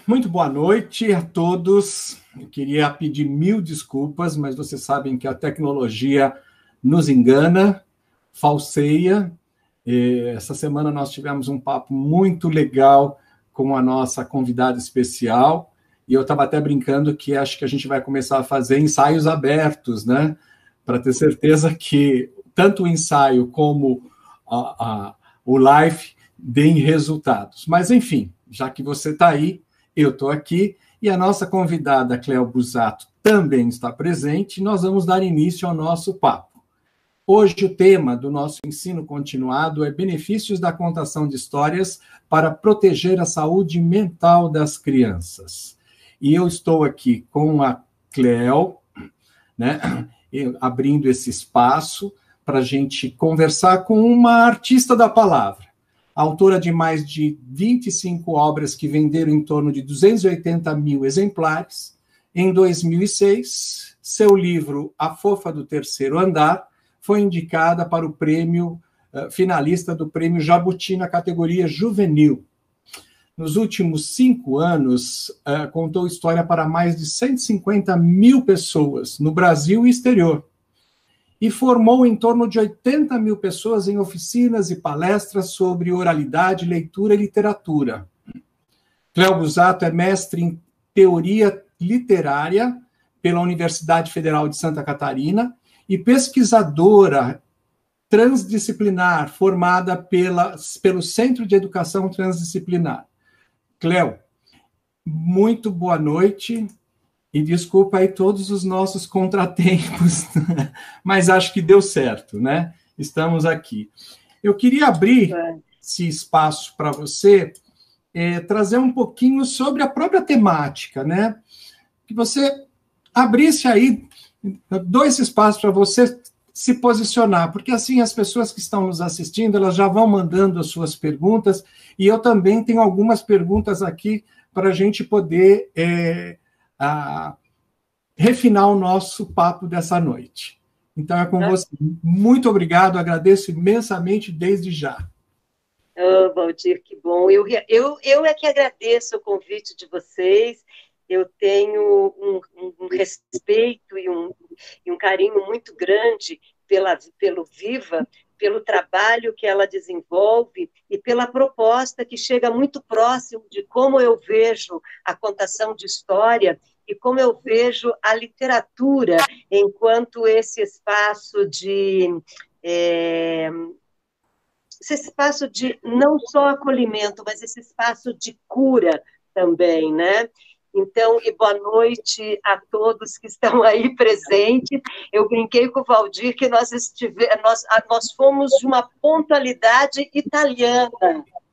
Muito boa noite a todos. Eu queria pedir mil desculpas, mas vocês sabem que a tecnologia nos engana, falseia. Essa semana nós tivemos um papo muito legal com a nossa convidada especial, e eu estava até brincando que acho que a gente vai começar a fazer ensaios abertos, né? Para ter certeza que tanto o ensaio como o live deem resultados. Mas, enfim, já que você está aí, eu estou aqui, e a nossa convidada, Cléo Busato, também está presente, e nós vamos dar início ao nosso papo. Hoje o tema do nosso ensino continuado é benefícios da contação de histórias para proteger a saúde mental das crianças. E eu estou aqui com a Cléo, né, abrindo esse espaço para a gente conversar com uma artista da palavra, autora de mais de 25 obras que venderam em torno de 280 mil exemplares. Em 2006, seu livro A Fofa do Terceiro Andar foi indicada para o prêmio finalista do Prêmio Jabuti na categoria juvenil. Nos últimos 5 anos, contou história para mais de 150 mil pessoas no Brasil e exterior. E formou em torno de 80 mil pessoas em oficinas e palestras sobre oralidade, leitura e literatura. Cléo Busato é mestre em teoria literária pela Universidade Federal de Santa Catarina e pesquisadora transdisciplinar formada pelo Centro de Educação Transdisciplinar. Cléo, muito boa noite. E desculpa aí todos os nossos contratempos, mas acho que deu certo, né? Estamos aqui. Eu queria abrir esse espaço para você, trazer um pouquinho sobre a própria temática, né? Que você abrisse aí 2 espaços para você se posicionar, porque assim as pessoas que estão nos assistindo, elas já vão mandando as suas perguntas, e eu também tenho algumas perguntas aqui para a gente poder refinar o nosso papo dessa noite. Então, é com você. Muito obrigado, agradeço imensamente desde já. Oh, Valdir, que bom. Eu é que agradeço o convite de vocês. Eu tenho um respeito e um carinho muito grande pelo Viva, pelo trabalho que ela desenvolve e pela proposta que chega muito próximo de como eu vejo a contação de história e como eu vejo a literatura enquanto esse espaço de não só acolhimento, mas esse espaço de cura também, né? Então, e boa noite a todos que estão aí presentes. Eu brinquei com o Valdir que nós fomos de uma pontualidade italiana,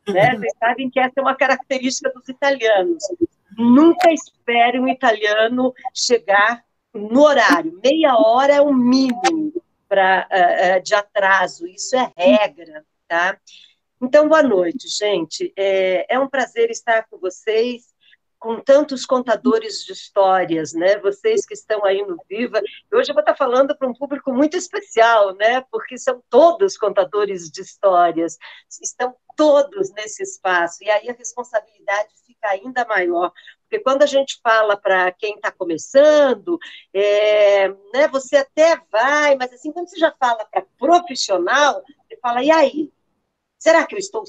né? Vocês sabem que essa é uma característica dos italianos. Nunca espere um italiano chegar no horário. Meia hora é o mínimo de atraso, isso é regra, tá? Então, boa noite, gente. É um prazer estar com vocês, com tantos contadores de histórias, né? Vocês que estão aí no Viva. Hoje eu vou estar falando para um público muito especial, né? Porque são todos contadores de histórias, estão todos nesse espaço, e aí a responsabilidade fica ainda maior, porque quando a gente fala para quem está começando, né, você até vai, mas assim, quando você já fala para profissional, você fala, e aí? Será que eu estou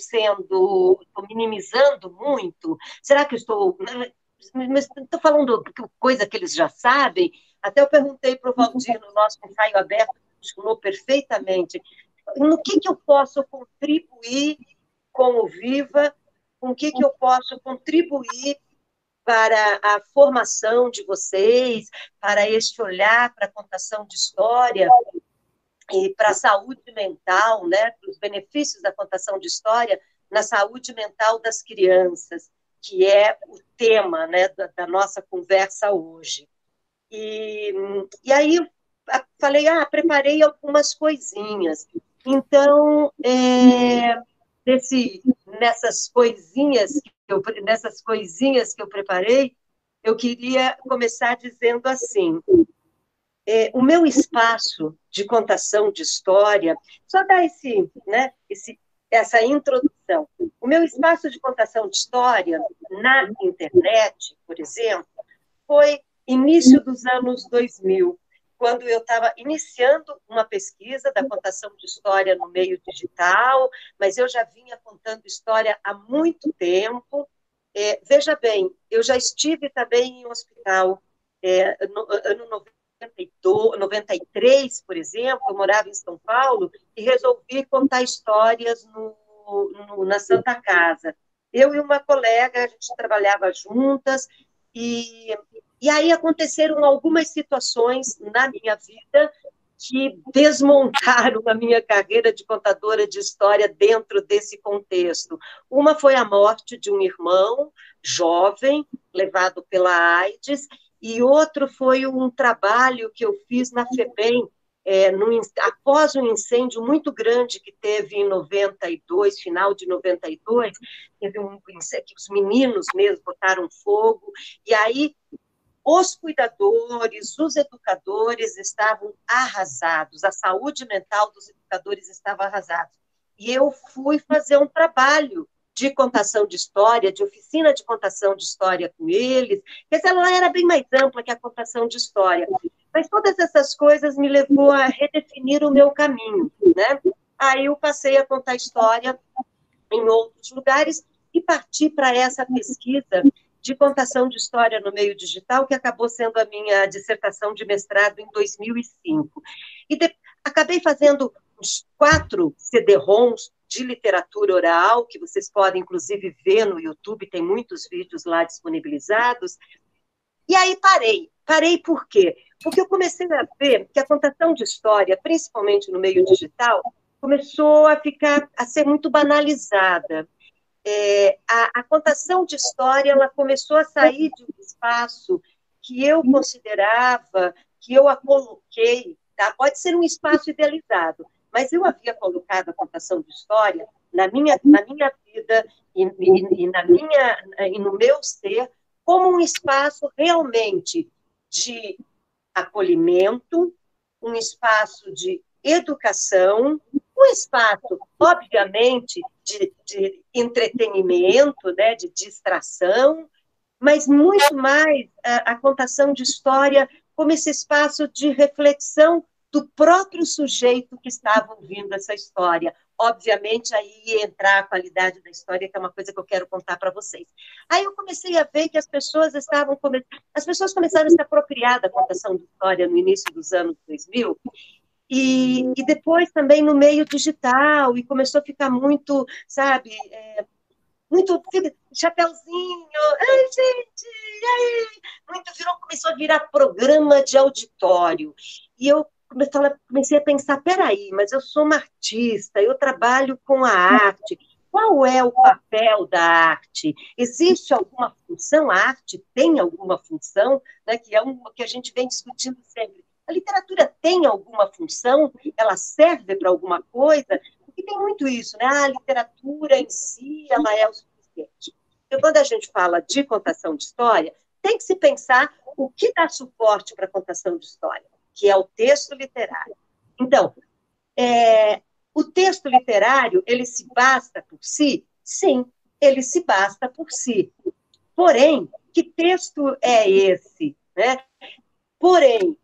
minimizando muito? Será que eu estou... Mas estou falando coisa que eles já sabem. Até eu perguntei para o Valdir no nosso ensaio aberto, que falou perfeitamente, no que eu posso contribuir com o Viva, com o que eu posso contribuir para a formação de vocês, para este olhar para a contação de história, e para a saúde mental, né, para os benefícios da contação de história na saúde mental das crianças, que é o tema, né, da nossa conversa hoje. E aí eu falei, preparei algumas coisinhas. Então, nessas coisinhas que eu preparei, eu queria começar dizendo assim: o meu espaço de contação de história, só dar esse essa introdução. O meu espaço de contação de história na internet, por exemplo, foi início dos anos 2000, quando eu estava iniciando uma pesquisa da contação de história no meio digital, mas eu já vinha contando história há muito tempo. Veja bem, eu já estive também em um hospital no ano 92, 93, por exemplo, eu morava em São Paulo e resolvi contar histórias na Santa Casa. Eu e uma colega, a gente trabalhava juntas e aí aconteceram algumas situações na minha vida que desmontaram a minha carreira de contadora de história dentro desse contexto. Uma foi a morte de um irmão jovem, levado pela AIDS, e outro foi um trabalho que eu fiz na FEBEM, após um incêndio muito grande que teve em 92, final de 92, teve um incêndio que os meninos mesmo botaram fogo, e aí os cuidadores, os educadores estavam arrasados, a saúde mental dos educadores estava arrasada. E eu fui fazer um trabalho de contação de história, de oficina de contação de história com eles, quer dizer, ela era bem mais ampla que a contação de história. Mas todas essas coisas me levou a redefinir o meu caminho, né? Aí eu passei a contar história em outros lugares e parti para essa pesquisa de contação de história no meio digital, que acabou sendo a minha dissertação de mestrado em 2005. Acabei fazendo uns 4 CD-ROMs de literatura oral, que vocês podem, inclusive, ver no YouTube, tem muitos vídeos lá disponibilizados. E aí parei. Parei por quê? Porque eu comecei a ver que a contação de história, principalmente no meio digital, começou a ser muito banalizada. A contação de história ela começou a sair de um espaço que eu considerava, que eu a coloquei, tá? Pode ser um espaço idealizado, mas eu havia colocado a contação de história na minha vida e no meu ser como um espaço realmente de acolhimento, um espaço de educação, um espaço, obviamente, de entretenimento, né, de distração, mas muito mais a contação de história como esse espaço de reflexão do próprio sujeito que estava ouvindo essa história. Obviamente, aí ia entrar a qualidade da história, que é uma coisa que eu quero contar para vocês. Aí eu comecei a ver que as pessoas começaram a se apropriar da contação de história no início dos anos 2000, e depois também no meio digital, e começou a ficar muito, sabe, muito chapeuzinho, ai, gente, e aí? Começou a virar programa de auditório. E eu comecei a pensar, peraí, mas eu sou uma artista, eu trabalho com a arte, qual é o papel da arte? Existe alguma função? A arte tem alguma função? Né, que é que a gente vem discutindo sempre. A literatura tem alguma função? Ela serve para alguma coisa? Porque tem muito isso, né? A literatura em si, ela é o suficiente. Então, quando a gente fala de contação de história, tem que se pensar o que dá suporte para a contação de história, que é o texto literário. Então, o texto literário, ele se basta por si? Sim, ele se basta por si. Porém, que texto é esse? Né? Porém,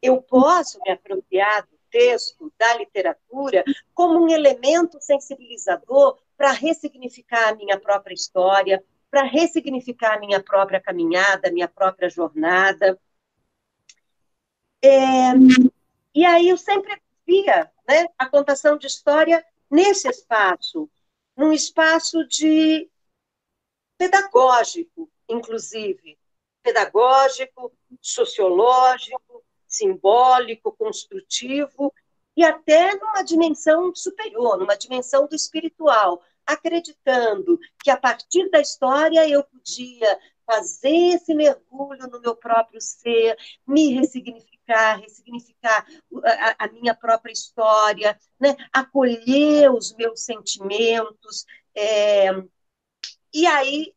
eu posso me apropriar do texto, da literatura, como um elemento sensibilizador para ressignificar a minha própria história, para ressignificar a minha própria caminhada, a minha própria jornada. E aí eu sempre via, né, a contação de história nesse espaço, num espaço de pedagógico, inclusive, pedagógico, sociológico, simbólico, construtivo, e até numa dimensão superior, numa dimensão do espiritual, acreditando que a partir da história eu podia fazer esse mergulho no meu próprio ser, me ressignificar a minha própria história, né? Acolher os meus sentimentos, e aí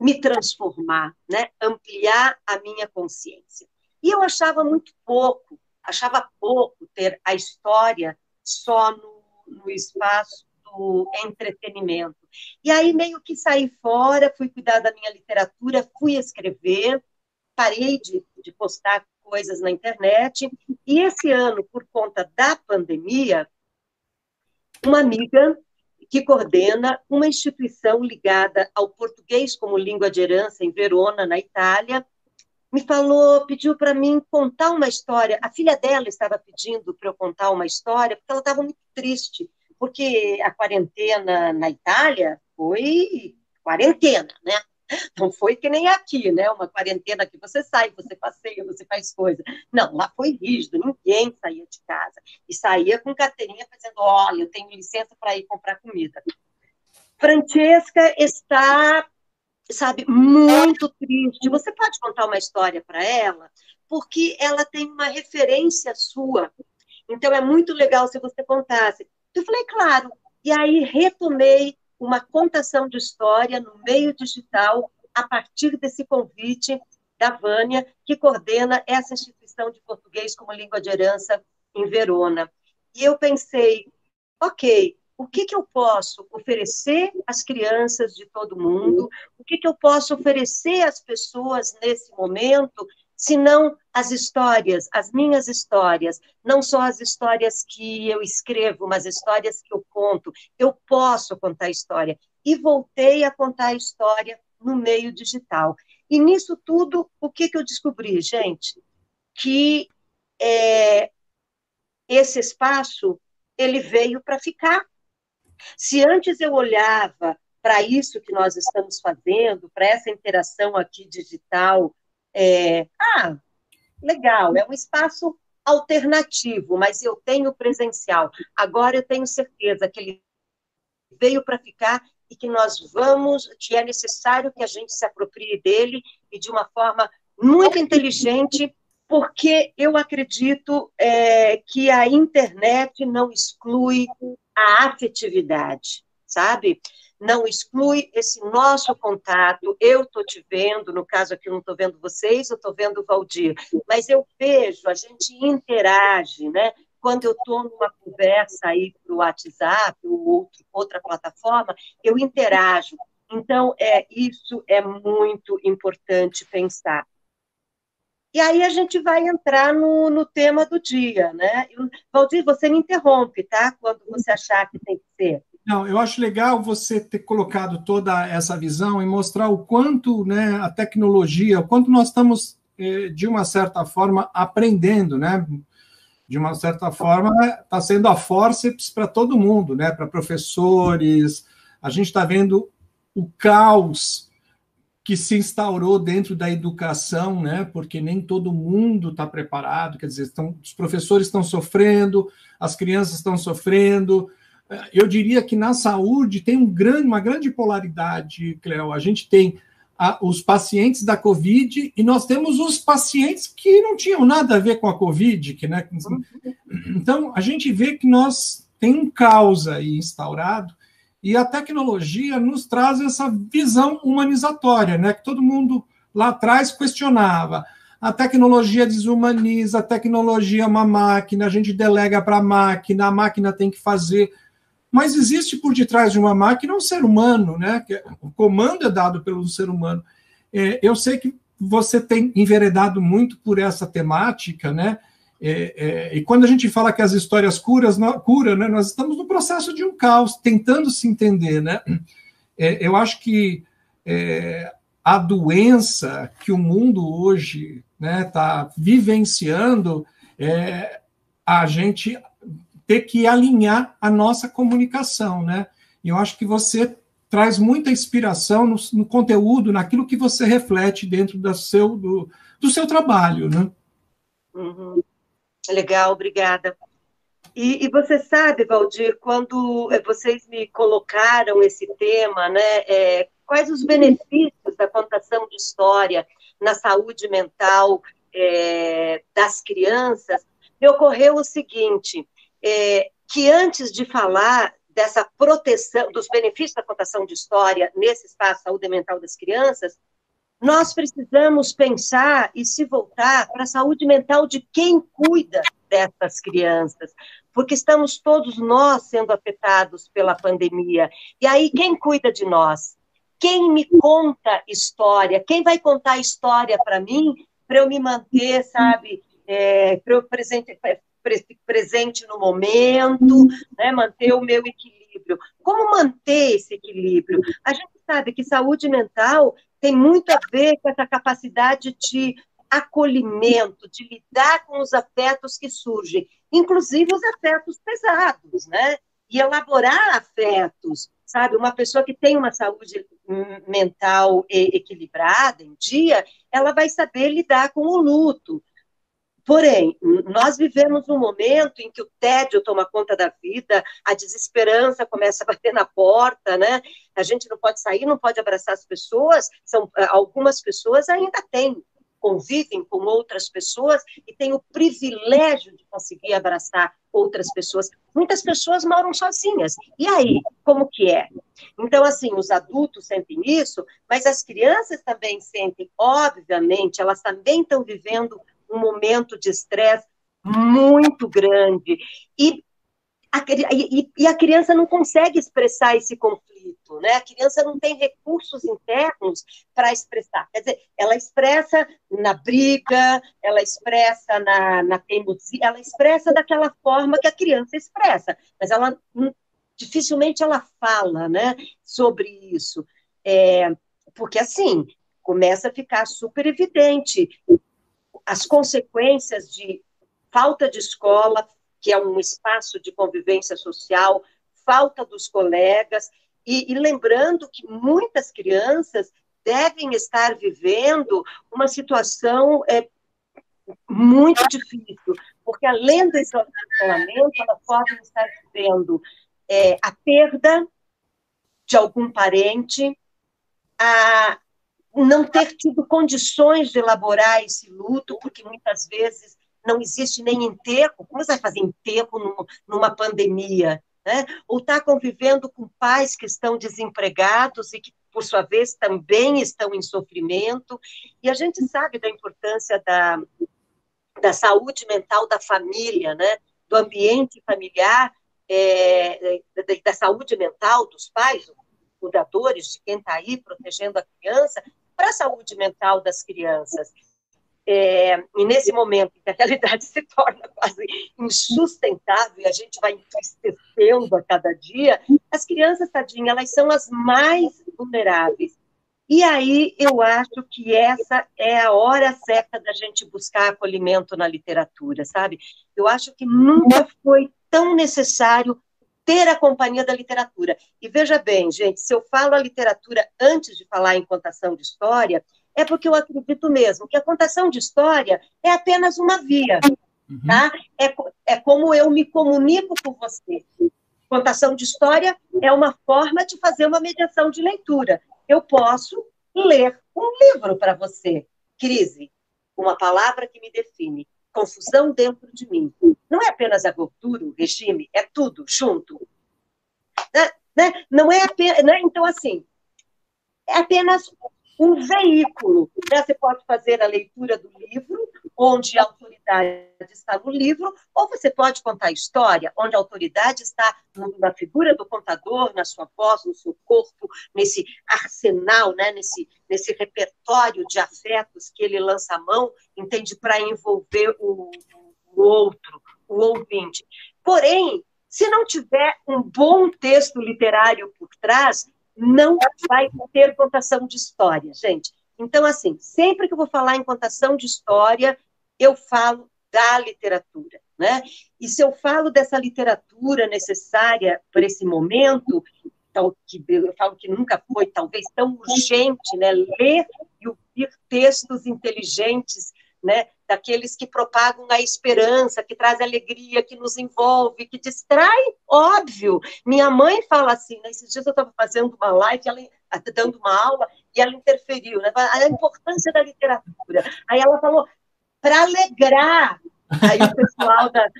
me transformar, né? Ampliar a minha consciência. E eu achava pouco ter a história só no espaço do entretenimento. E aí meio que saí fora, fui cuidar da minha literatura, fui escrever, parei de postar coisas na internet, e esse ano, por conta da pandemia, uma amiga que coordena uma instituição ligada ao português como língua de herança em Verona, na Itália, me falou, pediu para mim contar uma história. A filha dela estava pedindo para eu contar uma história, porque ela estava muito triste, porque a quarentena na Itália foi quarentena, né? Não foi que nem aqui, né? Uma quarentena que você sai, você passeia, você faz coisa. Não, lá foi rígido, ninguém saía de casa. E saía com carteirinha dizendo, olha, eu tenho licença para ir comprar comida. Francesca está, sabe, muito triste. Você pode contar uma história para ela? Porque ela tem uma referência sua. Então, é muito legal se você contasse. Eu falei, claro. E aí, retomei uma contação de história no meio digital a partir desse convite da Vânia, que coordena essa instituição de português como língua de herança em Verona. E eu pensei, ok, o que eu posso oferecer às crianças de todo mundo? O que eu posso oferecer às pessoas nesse momento, se não as histórias, as minhas histórias, não só as histórias que eu escrevo, mas histórias que eu conto. Eu posso contar história. E voltei a contar história no meio digital. E nisso tudo, o que eu descobri, gente? Que esse espaço, ele veio para ficar. Se antes eu olhava para isso que nós estamos fazendo, para essa interação aqui digital, legal, é um espaço alternativo, mas eu tenho presencial. Agora eu tenho certeza que ele veio para ficar e que nós vamos, que é necessário que a gente se aproprie dele e de uma forma muito inteligente, porque eu acredito que a internet não exclui a afetividade, sabe? Não exclui esse nosso contato. Eu estou te vendo, no caso aqui eu não estou vendo vocês, eu estou vendo o Valdir, mas eu vejo, a gente interage, né? Quando eu estou numa conversa aí para o WhatsApp ou outra plataforma, eu interajo. Então, isso é muito importante pensar. E aí a gente vai entrar no tema do dia, né? Valdir, você me interrompe, tá? Quando você achar que tem que ser. Não, eu acho legal você ter colocado toda essa visão e mostrar o quanto, né, a tecnologia, o quanto nós estamos, de uma certa forma, aprendendo, né? De uma certa forma, está sendo a fórceps para todo mundo, né? Para professores. A gente está vendo o caos que se instaurou dentro da educação, né? Porque nem todo mundo está preparado, quer dizer, os professores estão sofrendo, as crianças estão sofrendo. Eu diria que na saúde tem uma grande polaridade, Cléo. A gente tem os pacientes da Covid e nós temos os pacientes que não tinham nada a ver com a Covid. Né? Então, a gente vê que nós tem um caos aí instaurado e a tecnologia nos traz essa visão humanizatória, né? Que todo mundo lá atrás questionava. A tecnologia desumaniza, a tecnologia é uma máquina, a gente delega para a máquina tem que fazer. Mas existe por detrás de uma máquina um ser humano, né? O comando é dado pelo ser humano. Eu sei que você tem enveredado muito por essa temática, né? E quando a gente fala que as histórias curam, né? Nós estamos no processo de um caos, tentando se entender, né? Eu acho que a doença que o mundo hoje está vivenciando a gente ter que alinhar a nossa comunicação, né? E eu acho que você traz muita inspiração no conteúdo, naquilo que você reflete dentro do seu trabalho, né? Uhum. Legal, obrigada. E você sabe, Valdir, quando vocês me colocaram esse tema, né, quais os benefícios da contação de história na saúde mental das crianças, me ocorreu o seguinte, que antes de falar dessa proteção, dos benefícios da contação de história nesse espaço saúde mental das crianças, nós precisamos pensar e se voltar para a saúde mental de quem cuida dessas crianças, porque estamos todos nós sendo afetados pela pandemia. E aí, quem cuida de nós? Quem me conta história? Quem vai contar história para mim, para eu me manter, sabe, para eu presente no momento, né, manter o meu equilíbrio? Como manter esse equilíbrio? A gente sabe que saúde mental tem muito a ver com essa capacidade de acolhimento, de lidar com os afetos que surgem, inclusive os afetos pesados, né? E elaborar afetos, sabe? Uma pessoa que tem uma saúde mental equilibrada, em dia, ela vai saber lidar com o luto. Porém, nós vivemos um momento em que o tédio toma conta da vida, a desesperança começa a bater na porta, né? A gente não pode sair, não pode abraçar as pessoas, algumas pessoas ainda convivem com outras pessoas e têm o privilégio de conseguir abraçar outras pessoas. Muitas pessoas moram sozinhas. E aí, como que é? Então, assim, os adultos sentem isso, mas as crianças também sentem, obviamente, elas também estão vivendo um momento de estresse muito grande, e a criança não consegue expressar esse conflito, né? A criança não tem recursos internos para expressar. Quer dizer, ela expressa na briga, ela expressa na teimosia, ela expressa daquela forma que a criança expressa, mas ela dificilmente ela fala, né, sobre isso. Porque, assim, começa a ficar super evidente as consequências de falta de escola, que é um espaço de convivência social, falta dos colegas, e lembrando que muitas crianças devem estar vivendo uma situação muito difícil, porque além do isolamento, elas podem estar vivendo a perda de algum parente, a não ter tido condições de elaborar esse luto, porque muitas vezes não existe nem enterro. Como você vai fazer enterro numa pandemia? Né? Ou está convivendo com pais que estão desempregados e que, por sua vez, também estão em sofrimento. E a gente sabe da importância da saúde mental da família, né? Do ambiente familiar, da saúde mental dos pais, cuidadores, de quem está aí protegendo a criança, para a saúde mental das crianças. E nesse momento em que a realidade se torna quase insustentável e a gente vai entristecendo a cada dia, as crianças, tadinha, elas são as mais vulneráveis. E aí eu acho que essa é a hora certa da gente buscar acolhimento na literatura, sabe? Eu acho que nunca foi tão necessário ter a companhia da literatura. E veja bem, gente, se eu falo a literatura antes de falar em contação de história, é porque eu acredito mesmo que a contação de história é apenas uma via, tá? É como eu me comunico com você. Contação de história é uma forma de fazer uma mediação de leitura. Eu posso ler um livro para você. Crise, uma palavra que me define. Confusão dentro de mim. Não é apenas a cultura, o regime, é tudo junto. Né? Não é apenas, né? Então, assim, é apenas um veículo. Né? Você pode fazer a leitura do livro, onde a autoridade está no livro, ou você pode contar a história, onde a autoridade está na figura do contador, na sua voz, no seu corpo, nesse arsenal, né? nesse repertório de afetos que ele lança a mão, entende, para envolver o outro, o ouvinte. Porém, se não tiver um bom texto literário por trás, não vai ter contação de história, gente. Então, assim, sempre que eu vou falar em contação de história, eu falo da literatura, né? E se eu falo dessa literatura necessária para esse momento, então, eu falo que nunca foi, talvez, tão urgente, né? Ler e ouvir textos inteligentes, né? Daqueles que propagam a esperança, que traz alegria, que nos envolve, que distrai, óbvio. Minha mãe fala assim, né? Esses dias eu estava fazendo uma live, ela dando uma aula, e ela interferiu, né? A importância da literatura. Aí ela falou, para alegrar. Aí o pessoal da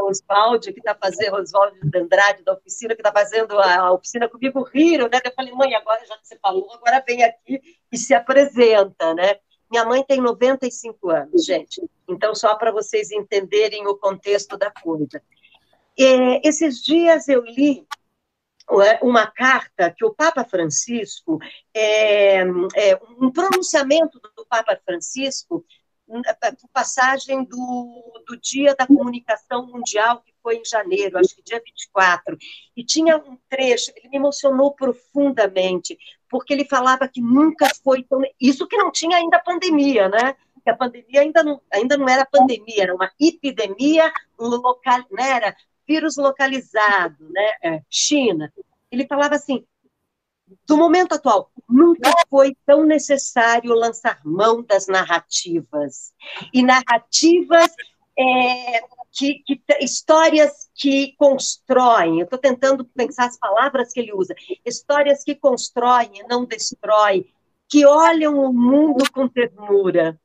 Oswald, que está fazendo, Oswald de Andrade, da oficina, que está fazendo a oficina comigo, riram, né? Eu falei, mãe, agora já que você falou, agora vem aqui e se apresenta, né? Minha mãe tem 95 anos, gente. Então, só para vocês entenderem o contexto da coisa. Esses dias eu li uma carta que o Papa Francisco, um pronunciamento do Papa Francisco, passagem do Dia da Comunicação Mundial, que foi em janeiro, acho que dia 24, e tinha um trecho, ele me emocionou profundamente, porque ele falava que nunca foi tão... Isso que não tinha ainda pandemia, né? Que a pandemia ainda não era pandemia, era uma epidemia local, né? Era vírus localizado, né? China. Ele falava assim, do momento atual, nunca foi tão necessário lançar mão das narrativas. E narrativas, histórias que constroem, eu estou tentando pensar as palavras que ele usa, histórias que constroem e não destroem, que olham o mundo com ternura.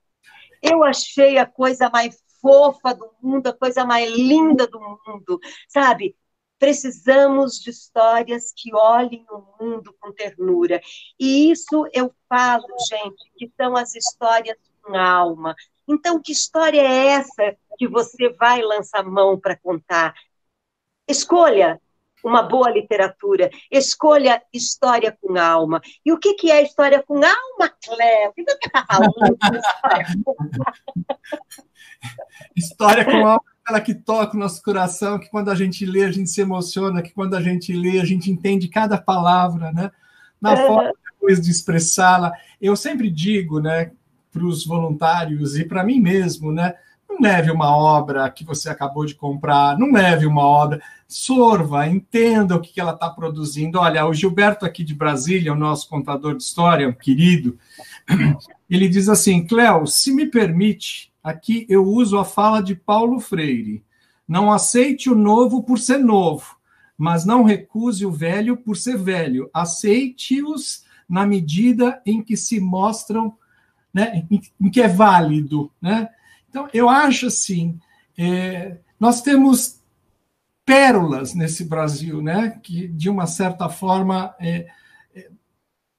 Eu achei a coisa mais fofa do mundo, a coisa mais linda do mundo, sabe? Precisamos de histórias que olhem o mundo com ternura. E isso eu falo, gente, que são as histórias com alma. Então, que história é essa que você vai lançar mão para contar? Escolha uma boa literatura, escolha história com alma. E o que é história com alma, Cléo? O que você está falando de história com alma? História com alma é aquela que toca o nosso coração, que quando a gente lê, a gente se emociona, que quando a gente lê, a gente entende cada palavra, né? Na forma depois de expressá-la. Eu sempre digo, né, para os voluntários e para mim mesmo, né? Não leve uma obra que você acabou de comprar, não leve uma obra, sorva, entenda o que ela está produzindo. Olha, o Gilberto aqui de Brasília, o nosso contador de história, um querido, ele diz assim, Cléo, se me permite, aqui eu uso a fala de Paulo Freire, não aceite o novo por ser novo, mas não recuse o velho por ser velho, aceite-os na medida em que se mostram, né, em que é válido, né? Então, eu acho assim, nós temos pérolas nesse Brasil, né, que, de uma certa forma,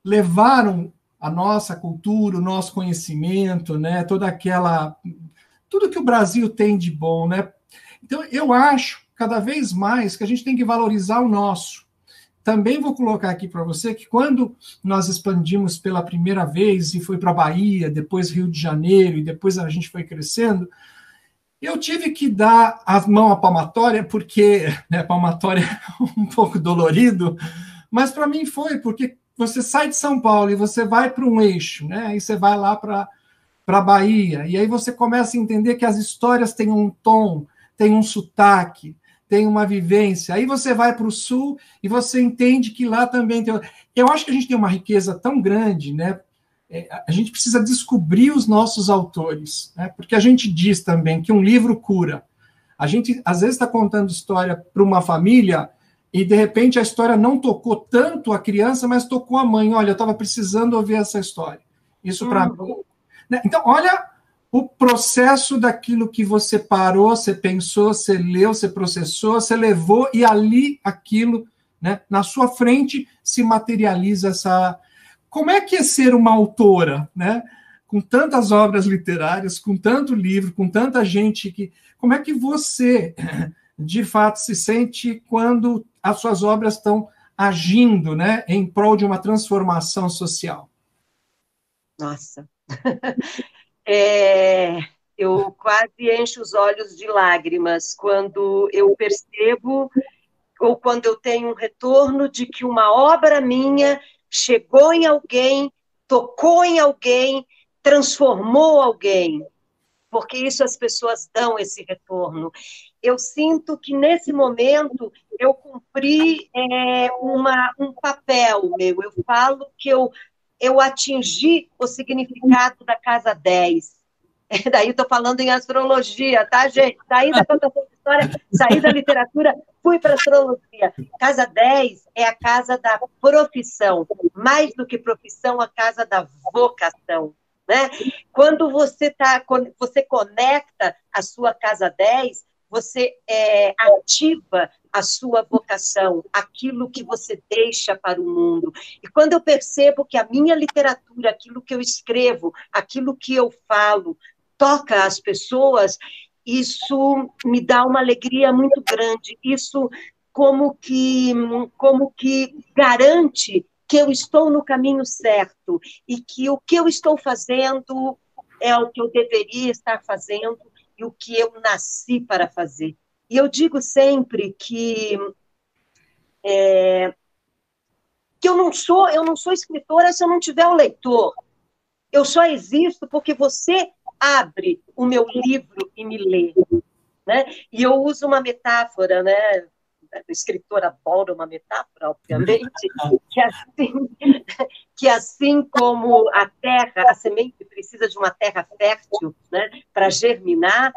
levaram a nossa cultura, o nosso conhecimento, né, tudo que o Brasil tem de bom, né? Então, eu acho, cada vez mais, que a gente tem que valorizar o nosso. Também vou colocar aqui para você que quando nós expandimos pela primeira vez e foi para a Bahia, depois Rio de Janeiro, e depois a gente foi crescendo, eu tive que dar a mão à palmatória, porque, né, palmatória é um pouco dolorido, mas para mim foi, porque você sai de São Paulo e você vai para um eixo, né, aí você vai lá para a Bahia, e aí você começa a entender que as histórias têm um tom, têm um sotaque, tem uma vivência. Aí você vai para o sul e você entende que lá também tem... Eu acho que a gente tem uma riqueza tão grande, né? A gente precisa descobrir os nossos autores, né? Porque a gente diz também que um livro cura. A gente, às vezes, está contando história para uma família e, de repente, a história não tocou tanto a criança, mas tocou a mãe. Olha, eu estava precisando ouvir essa história. Isso para mim... Né? Então, olha... o processo daquilo que você parou, você pensou, você leu, você processou, você levou, e ali aquilo, né, na sua frente se materializa essa... Como é que é ser uma autora, né? Com tantas obras literárias, com tanto livro, com tanta gente que... Como é que você, de fato, se sente quando as suas obras estão agindo, né, em prol de uma transformação social? Nossa... eu quase encho os olhos de lágrimas quando eu percebo ou quando eu tenho um retorno de que uma obra minha chegou em alguém, tocou em alguém, transformou alguém, porque isso as pessoas dão esse retorno. Eu sinto que nesse momento eu cumpri um papel meu, eu falo que eu atingi o significado da Casa 10. Daí estou falando em astrologia, tá, gente? Saí da contação de história, saí da literatura, fui para a astrologia. Casa 10 é a casa da profissão, mais do que profissão, a casa da vocação, né? Quando você conecta a sua Casa 10, você ativa a sua vocação, aquilo que você deixa para o mundo. E quando eu percebo que a minha literatura, aquilo que eu escrevo, aquilo que eu falo, toca as pessoas, isso me dá uma alegria muito grande. Isso como que garante que eu estou no caminho certo e que o que eu estou fazendo é o que eu deveria estar fazendo e o que eu nasci para fazer. E eu digo sempre que eu não sou escritora se eu não tiver um leitor. Eu só existo porque você abre o meu livro e me lê, né? E eu uso uma metáfora, né? A escritora adora uma metáfora, obviamente, que assim como a terra, a semente precisa de uma terra fértil, né, para germinar,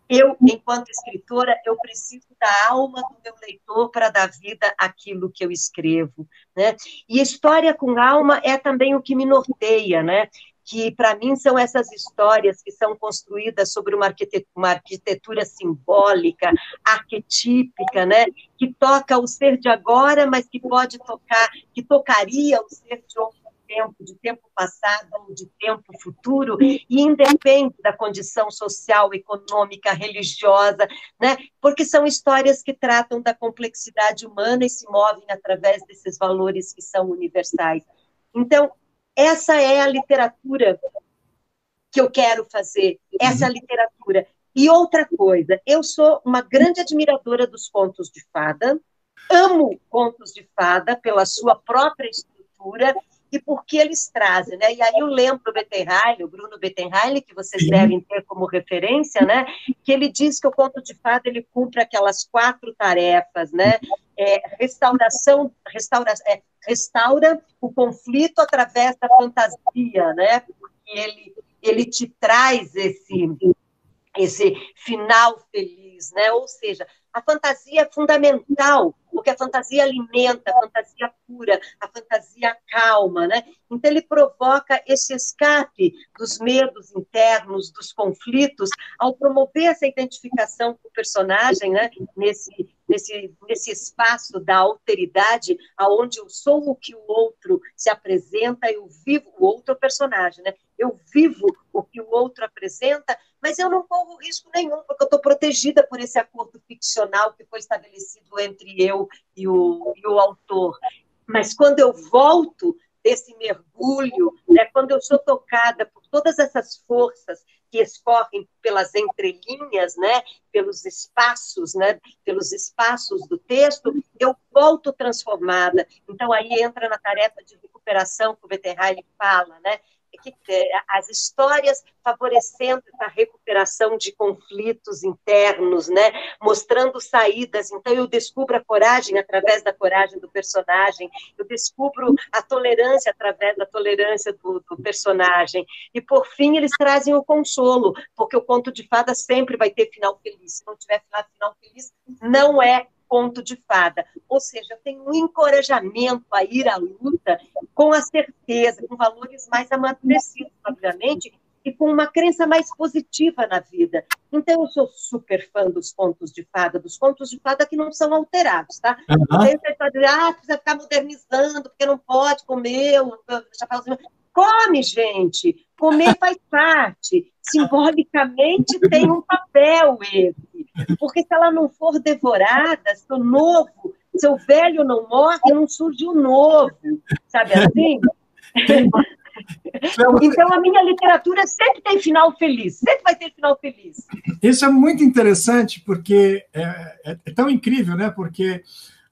eu, enquanto escritora, eu preciso da alma do meu leitor para dar vida àquilo que eu escrevo, né? E história com alma é também o que me norteia, né? Que, para mim, são essas histórias que são construídas sobre uma arquitetura simbólica, arquetípica, né? Que toca o ser de agora, mas que pode tocar, que tocaria o ser de outro tempo, de tempo passado ou de tempo futuro, e independe da condição social, econômica, religiosa, né? Porque são histórias que tratam da complexidade humana e se movem através desses valores que são universais. Então, essa é a literatura que eu quero fazer, essa literatura. E outra coisa, eu sou uma grande admiradora dos contos de fada, amo contos de fada pela sua própria estrutura e porque eles trazem, né? E aí eu lembro o Bruno Bettenheim, que vocês devem ter como referência, né? Que ele diz que o conto de fada ele cumpre aquelas 4 tarefas, né? Restaura o conflito através da fantasia, né? Porque ele te traz esse final feliz, né? Ou seja, a fantasia é fundamental, porque a fantasia alimenta, a fantasia cura, a fantasia calma, né? Então ele provoca esse escape dos medos internos, dos conflitos, ao promover essa identificação com o personagem, né? Nesse espaço da alteridade, aonde eu sou o que o outro se apresenta, eu vivo o outro personagem, né? Eu vivo o que o outro apresenta, mas eu não corro risco nenhum, porque eu estou protegida por esse acordo ficcional que foi estabelecido entre eu e o autor. Mas quando eu volto desse mergulho, né, quando eu sou tocada por todas essas forças que escorrem pelas entrelinhas, né, pelos espaços do texto, eu volto transformada. Então, aí entra na tarefa de recuperação que o Bettenheim fala, né? As histórias favorecendo essa recuperação de conflitos internos, né? Mostrando saídas. Então, eu descubro a coragem através da coragem do personagem, eu descubro a tolerância através da tolerância do personagem. E, por fim, eles trazem o consolo, porque o conto de fada sempre vai ter final feliz. Se não tiver final feliz, não é conto de fada. Ou seja, tem um encorajamento a ir à luta com a certeza, com valores mais amadurecidos, obviamente, e com uma crença mais positiva na vida. Então, eu sou super fã dos contos de fada que não são alterados, tá? Então, você pode dizer, precisa ficar modernizando, porque não pode comer o chapéuzinho. Come, gente! Comer faz parte. Simbolicamente tem um papel esse. Porque se ela não for devorada, seu velho não morre, não surge o novo. Sabe assim? Então, a minha literatura sempre tem final feliz. Sempre vai ter final feliz. Isso é muito interessante, porque é tão incrível, né? Porque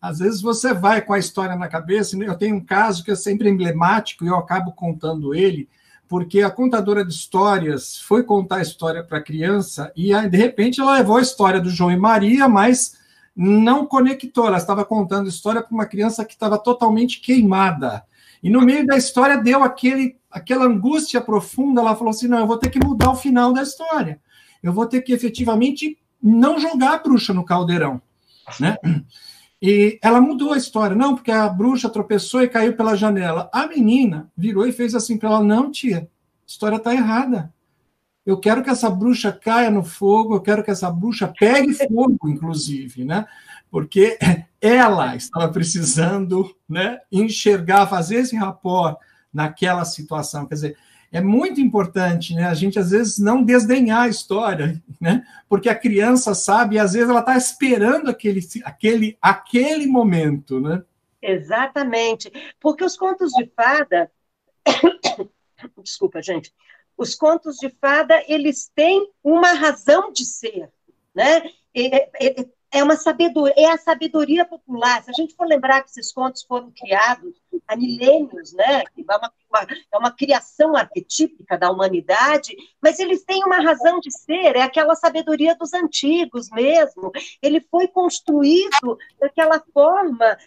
às vezes você vai com a história na cabeça. Eu tenho um caso que é sempre emblemático e eu acabo contando ele, porque a contadora de histórias foi contar a história para a criança e, de repente, ela levou a história do João e Maria, mas não conectou. Ela estava contando a história para uma criança que estava totalmente queimada. E, no meio da história, deu aquela angústia profunda. Ela falou assim, não, eu vou ter que mudar o final da história. Eu vou ter que, efetivamente, não jogar a bruxa no caldeirão, né? E ela mudou a história. Não, porque a bruxa tropeçou e caiu pela janela. A menina virou e fez assim para ela, não, tia, a história está errada. eu quero que essa bruxa caia no fogo, eu quero que essa bruxa pegue fogo, inclusive, né? Porque ela estava precisando, né, enxergar, fazer esse rapport naquela situação. Quer dizer, é muito importante, né, a gente, às vezes, não desdenhar a história, né? Porque a criança sabe, e às vezes ela está esperando aquele momento, né? Exatamente. Porque os contos de fada, desculpa, gente, os contos de fada, eles têm uma razão de ser, né? É uma sabedoria, é a sabedoria popular. Se a gente for lembrar que esses contos foram criados há milênios, né? É uma criação arquetípica da humanidade, mas eles têm uma razão de ser, é aquela sabedoria dos antigos mesmo. Ele foi construído daquela forma,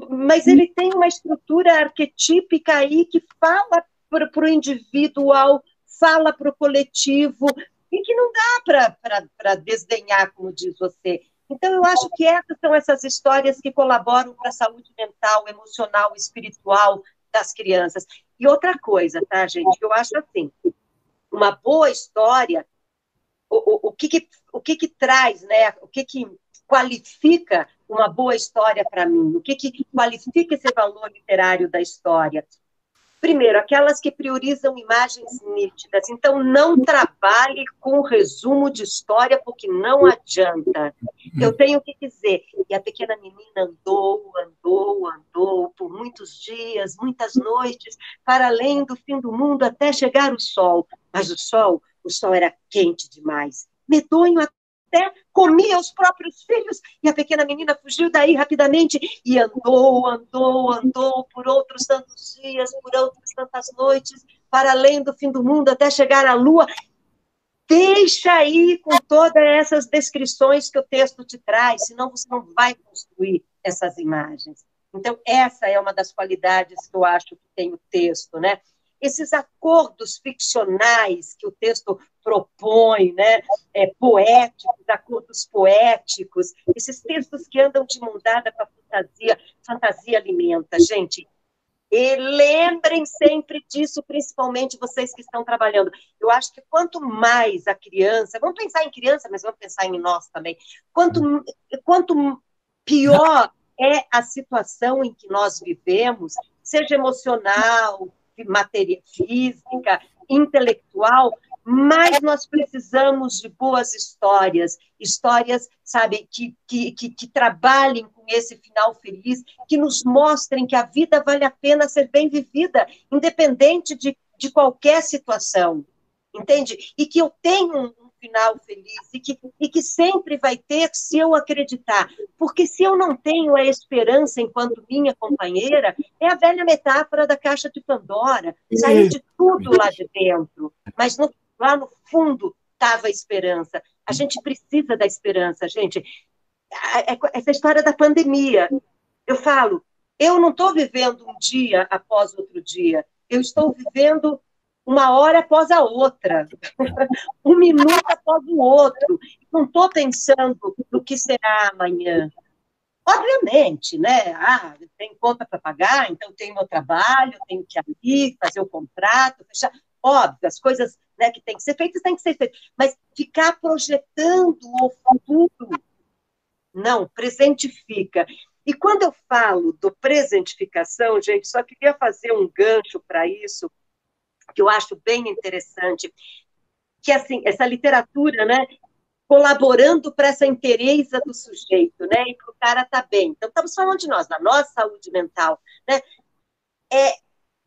mas ele tem uma estrutura arquetípica aí que fala para o individual, fala para o coletivo, e que não dá para desdenhar, como diz você. Então, eu acho que essas são essas histórias que colaboram para a saúde mental, emocional, espiritual das crianças. E outra coisa, tá, gente? Eu acho assim, uma boa história, o que traz, né? O que qualifica uma boa história para mim? O que qualifica esse valor literário da história? Primeiro, aquelas que priorizam imagens nítidas. Então, não trabalhe com resumo de história, porque não adianta. Eu tenho que dizer, e a pequena menina andou por muitos dias, muitas noites, para além do fim do mundo, até chegar o sol. Mas o sol era quente demais, medonho até comia os próprios filhos, e a pequena menina fugiu daí rapidamente, e andou por outros tantos dias, por outras tantas noites, para além do fim do mundo, até chegar à lua. Deixa aí com todas essas descrições que o texto te traz, senão você não vai construir essas imagens. Então, essa é uma das qualidades que eu acho que tem o texto, né? Esses acordos ficcionais que o texto propõe, né? Poéticos, acordos poéticos, esses textos que andam de mão dada com a fantasia, fantasia alimenta, gente. E lembrem sempre disso, principalmente vocês que estão trabalhando. Eu acho que quanto mais a criança, vamos pensar em criança, mas vamos pensar em nós também, quanto pior é a situação em que nós vivemos, seja emocional, física, intelectual, mais nós precisamos de boas histórias, sabe, que trabalhem com esse final feliz, que nos mostrem que a vida vale a pena ser bem vivida, independente de qualquer situação, entende? E que eu tenho um final feliz, e que sempre vai ter se eu acreditar, porque se eu não tenho a esperança enquanto minha companheira, é a velha metáfora da caixa de Pandora, sair de tudo lá de dentro, mas lá no fundo estava a esperança. A gente precisa da esperança, gente. Essa história da pandemia, eu falo, eu não estou vivendo um dia após outro dia, eu estou vivendo uma hora após a outra, um minuto após o outro. Não estou pensando no que será amanhã. Obviamente, né? Tem conta para pagar, então tenho meu trabalho, tenho que ir, fazer o contrato, fechar. Óbvio, as coisas, né, que têm que ser feitas, têm que ser feitas. Mas ficar projetando o futuro, não, presentifica. E quando eu falo do presentificação, gente, só queria fazer um gancho para isso, que eu acho bem interessante, que assim, essa literatura, né, colaborando para essa inteireza do sujeito, né, e para o cara estar bem. Então, estamos falando de nós, da nossa saúde mental, né,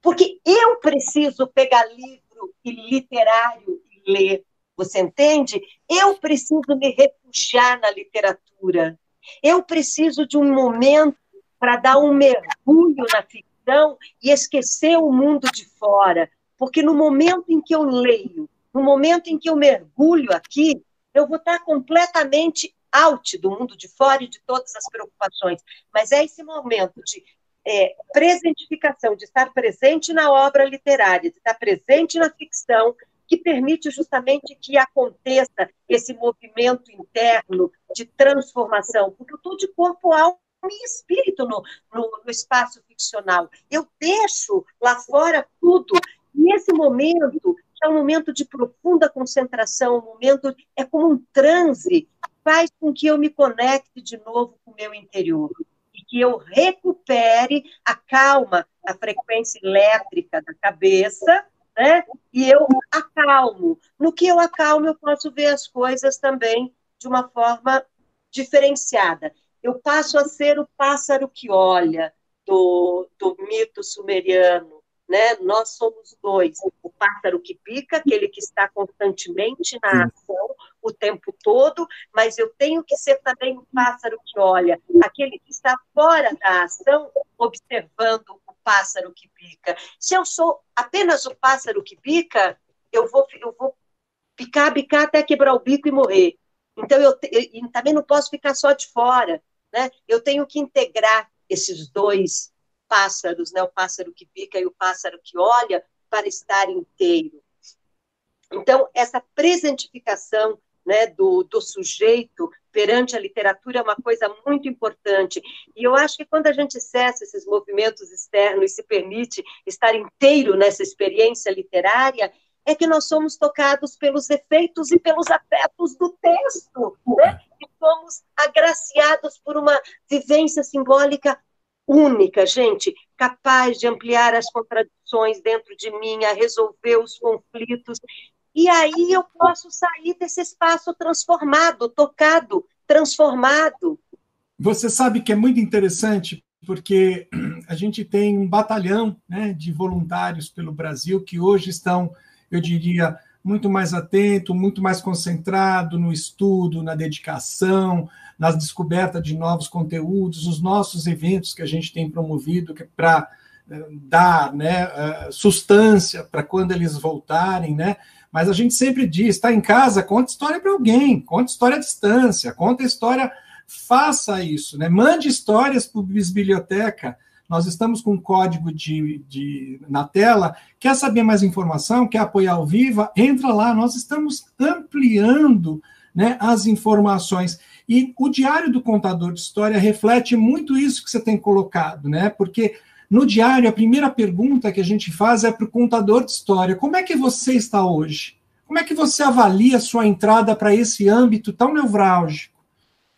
porque eu preciso pegar livro literário e ler, você entende? Eu preciso me refugiar na literatura, eu preciso de um momento para dar um mergulho na ficção e esquecer o mundo de fora, porque no momento em que eu leio, no momento em que eu mergulho aqui, eu vou estar completamente out do mundo de fora e de todas as preocupações. Mas é esse momento de presentificação, de estar presente na obra literária, de estar presente na ficção, que permite justamente que aconteça esse movimento interno de transformação, porque eu estou de corpo, alma e espírito no espaço ficcional. Eu deixo lá fora tudo. E esse momento é um momento de profunda concentração, um momento, é como um transe, faz com que eu me conecte de novo com o meu interior, e que eu recupere a calma, a frequência elétrica da cabeça, né? E eu acalmo. No que eu acalmo, eu posso ver as coisas também de uma forma diferenciada. Eu passo a ser o pássaro que olha, do mito sumeriano, né? Nós somos dois, o pássaro que pica, aquele que está constantemente na ação o tempo todo, mas eu tenho que ser também o pássaro que olha, aquele que está fora da ação, observando o pássaro que pica. Se eu sou apenas o pássaro que pica, eu vou picar, bicar até quebrar o bico e morrer. Então, eu também não posso ficar só de fora, né? Eu tenho que integrar esses dois pássaros, né? O pássaro que pica e o pássaro que olha, para estar inteiro. Então, essa presentificação, né, do sujeito perante a literatura é uma coisa muito importante. E eu acho que quando a gente cessa esses movimentos externos e se permite estar inteiro nessa experiência literária, é que nós somos tocados pelos efeitos e pelos afetos do texto, né? E somos agraciados por uma vivência simbólica única, gente, capaz de ampliar as contradições dentro de mim, a resolver os conflitos. E aí eu posso sair desse espaço transformado, tocado, transformado. Você sabe que é muito interessante, porque a gente tem um batalhão, né, de voluntários pelo Brasil que hoje estão, eu diria, muito mais atento, muito mais concentrado no estudo, na dedicação, na descoberta de novos conteúdos, os nossos eventos que a gente tem promovido para dar, né, substância para quando eles voltarem, né? Mas a gente sempre diz, está em casa, conta história para alguém, conta história à distância, conta história, faça isso, né? Mande histórias para a biblioteca. Nós estamos com um código na tela, quer saber mais informação, quer apoiar o Viva, entra lá, nós estamos ampliando, né, as informações. E o Diário do Contador de História reflete muito isso que você tem colocado, né? Porque no diário, a primeira pergunta que a gente faz é para o contador de história: como é que você está hoje? Como é que você avalia a sua entrada para esse âmbito tão nevrálgico?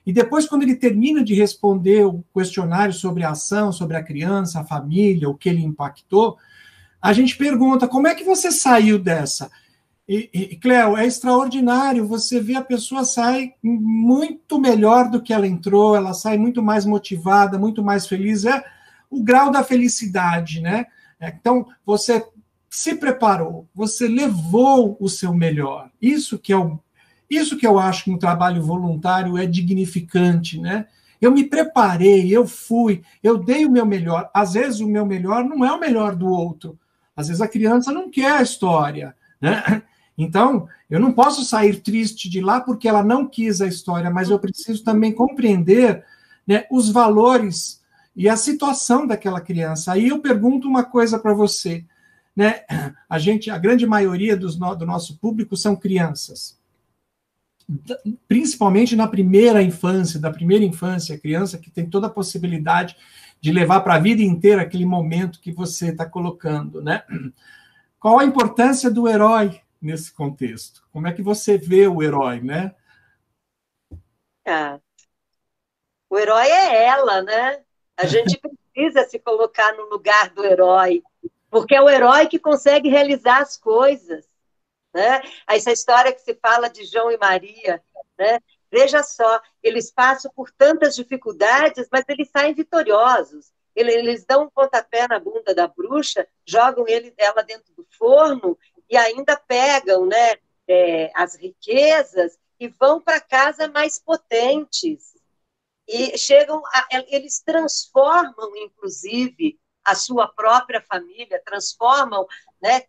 E depois, quando ele termina de responder o questionário sobre a ação, sobre a criança, a família, o que ele impactou, a gente pergunta: como é que você saiu dessa? Cléo, é extraordinário, você vê a pessoa sai muito melhor do que ela entrou, ela sai muito mais motivada, muito mais feliz, o grau da felicidade, né? Então, você se preparou, você levou o seu melhor. Isso que eu acho que um trabalho voluntário é dignificante, né? Eu me preparei, eu fui, eu dei o meu melhor. Às vezes o meu melhor não é o melhor do outro. Às vezes a criança não quer a história, né? Então, eu não posso sair triste de lá porque ela não quis a história, mas eu preciso também compreender, né, os valores e a situação daquela criança. Aí eu pergunto uma coisa para você, né? A grande maioria do nosso público são crianças, principalmente na primeira infância, a criança que tem toda a possibilidade de levar para a vida inteira aquele momento que você está colocando, né? Qual a importância do herói nesse contexto? Como é que você vê o herói, né? O herói é ela, né? A gente precisa se colocar no lugar do herói, porque é o herói que consegue realizar as coisas, né? Essa história que se fala de João e Maria, né? Veja só, eles passam por tantas dificuldades, mas eles saem vitoriosos. Eles dão um pontapé na bunda da bruxa, jogam ela dentro do forno e ainda pegam, né, as riquezas e vão para casa mais potentes. E eles transformam, inclusive, a sua própria família, transformam, né,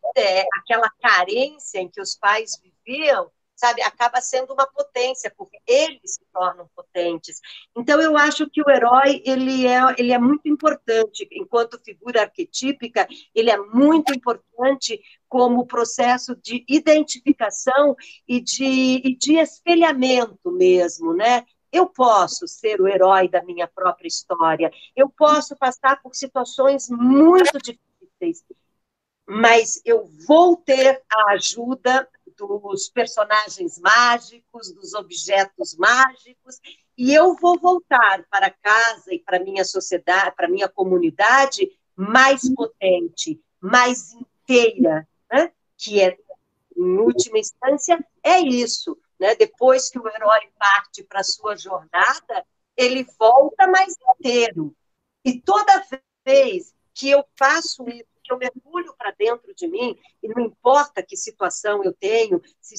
aquela carência em que os pais viviam, sabe, acaba sendo uma potência, porque eles se tornam potentes. Então, eu acho que o herói, ele é muito importante, enquanto figura arquetípica, ele é muito importante como processo de identificação e de espelhamento mesmo, né? Eu posso ser o herói da minha própria história, eu posso passar por situações muito difíceis, mas eu vou ter a ajuda dos personagens mágicos, dos objetos mágicos, e eu vou voltar para casa e para minha sociedade, para minha comunidade mais potente, mais inteira, né? Que é, em última instância, é isso, né? Depois que o herói parte para a sua jornada, ele volta mais inteiro. E toda vez que eu faço isso, que eu mergulho para dentro de mim, e não importa que situação eu tenho, se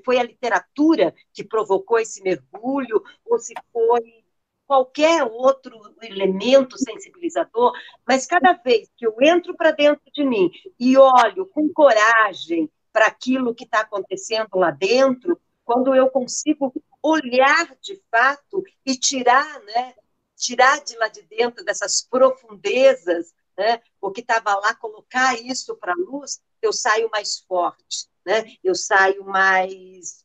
foi a literatura que provocou esse mergulho, ou se foi qualquer outro elemento sensibilizador, mas cada vez que eu entro para dentro de mim e olho com coragem para aquilo que está acontecendo lá dentro, quando eu consigo olhar de fato e tirar, né, tirar de lá de dentro dessas profundezas, né, o que estava lá, colocar isso para a luz, eu saio mais forte, né? Eu saio mais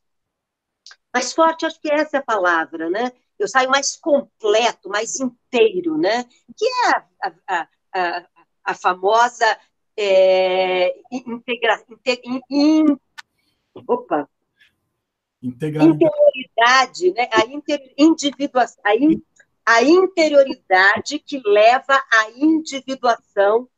forte, acho que essa é a palavra, né? Eu saio mais completo, mais inteiro, né? Que é a famosa interioridade, né? A interioridade que leva à individuação,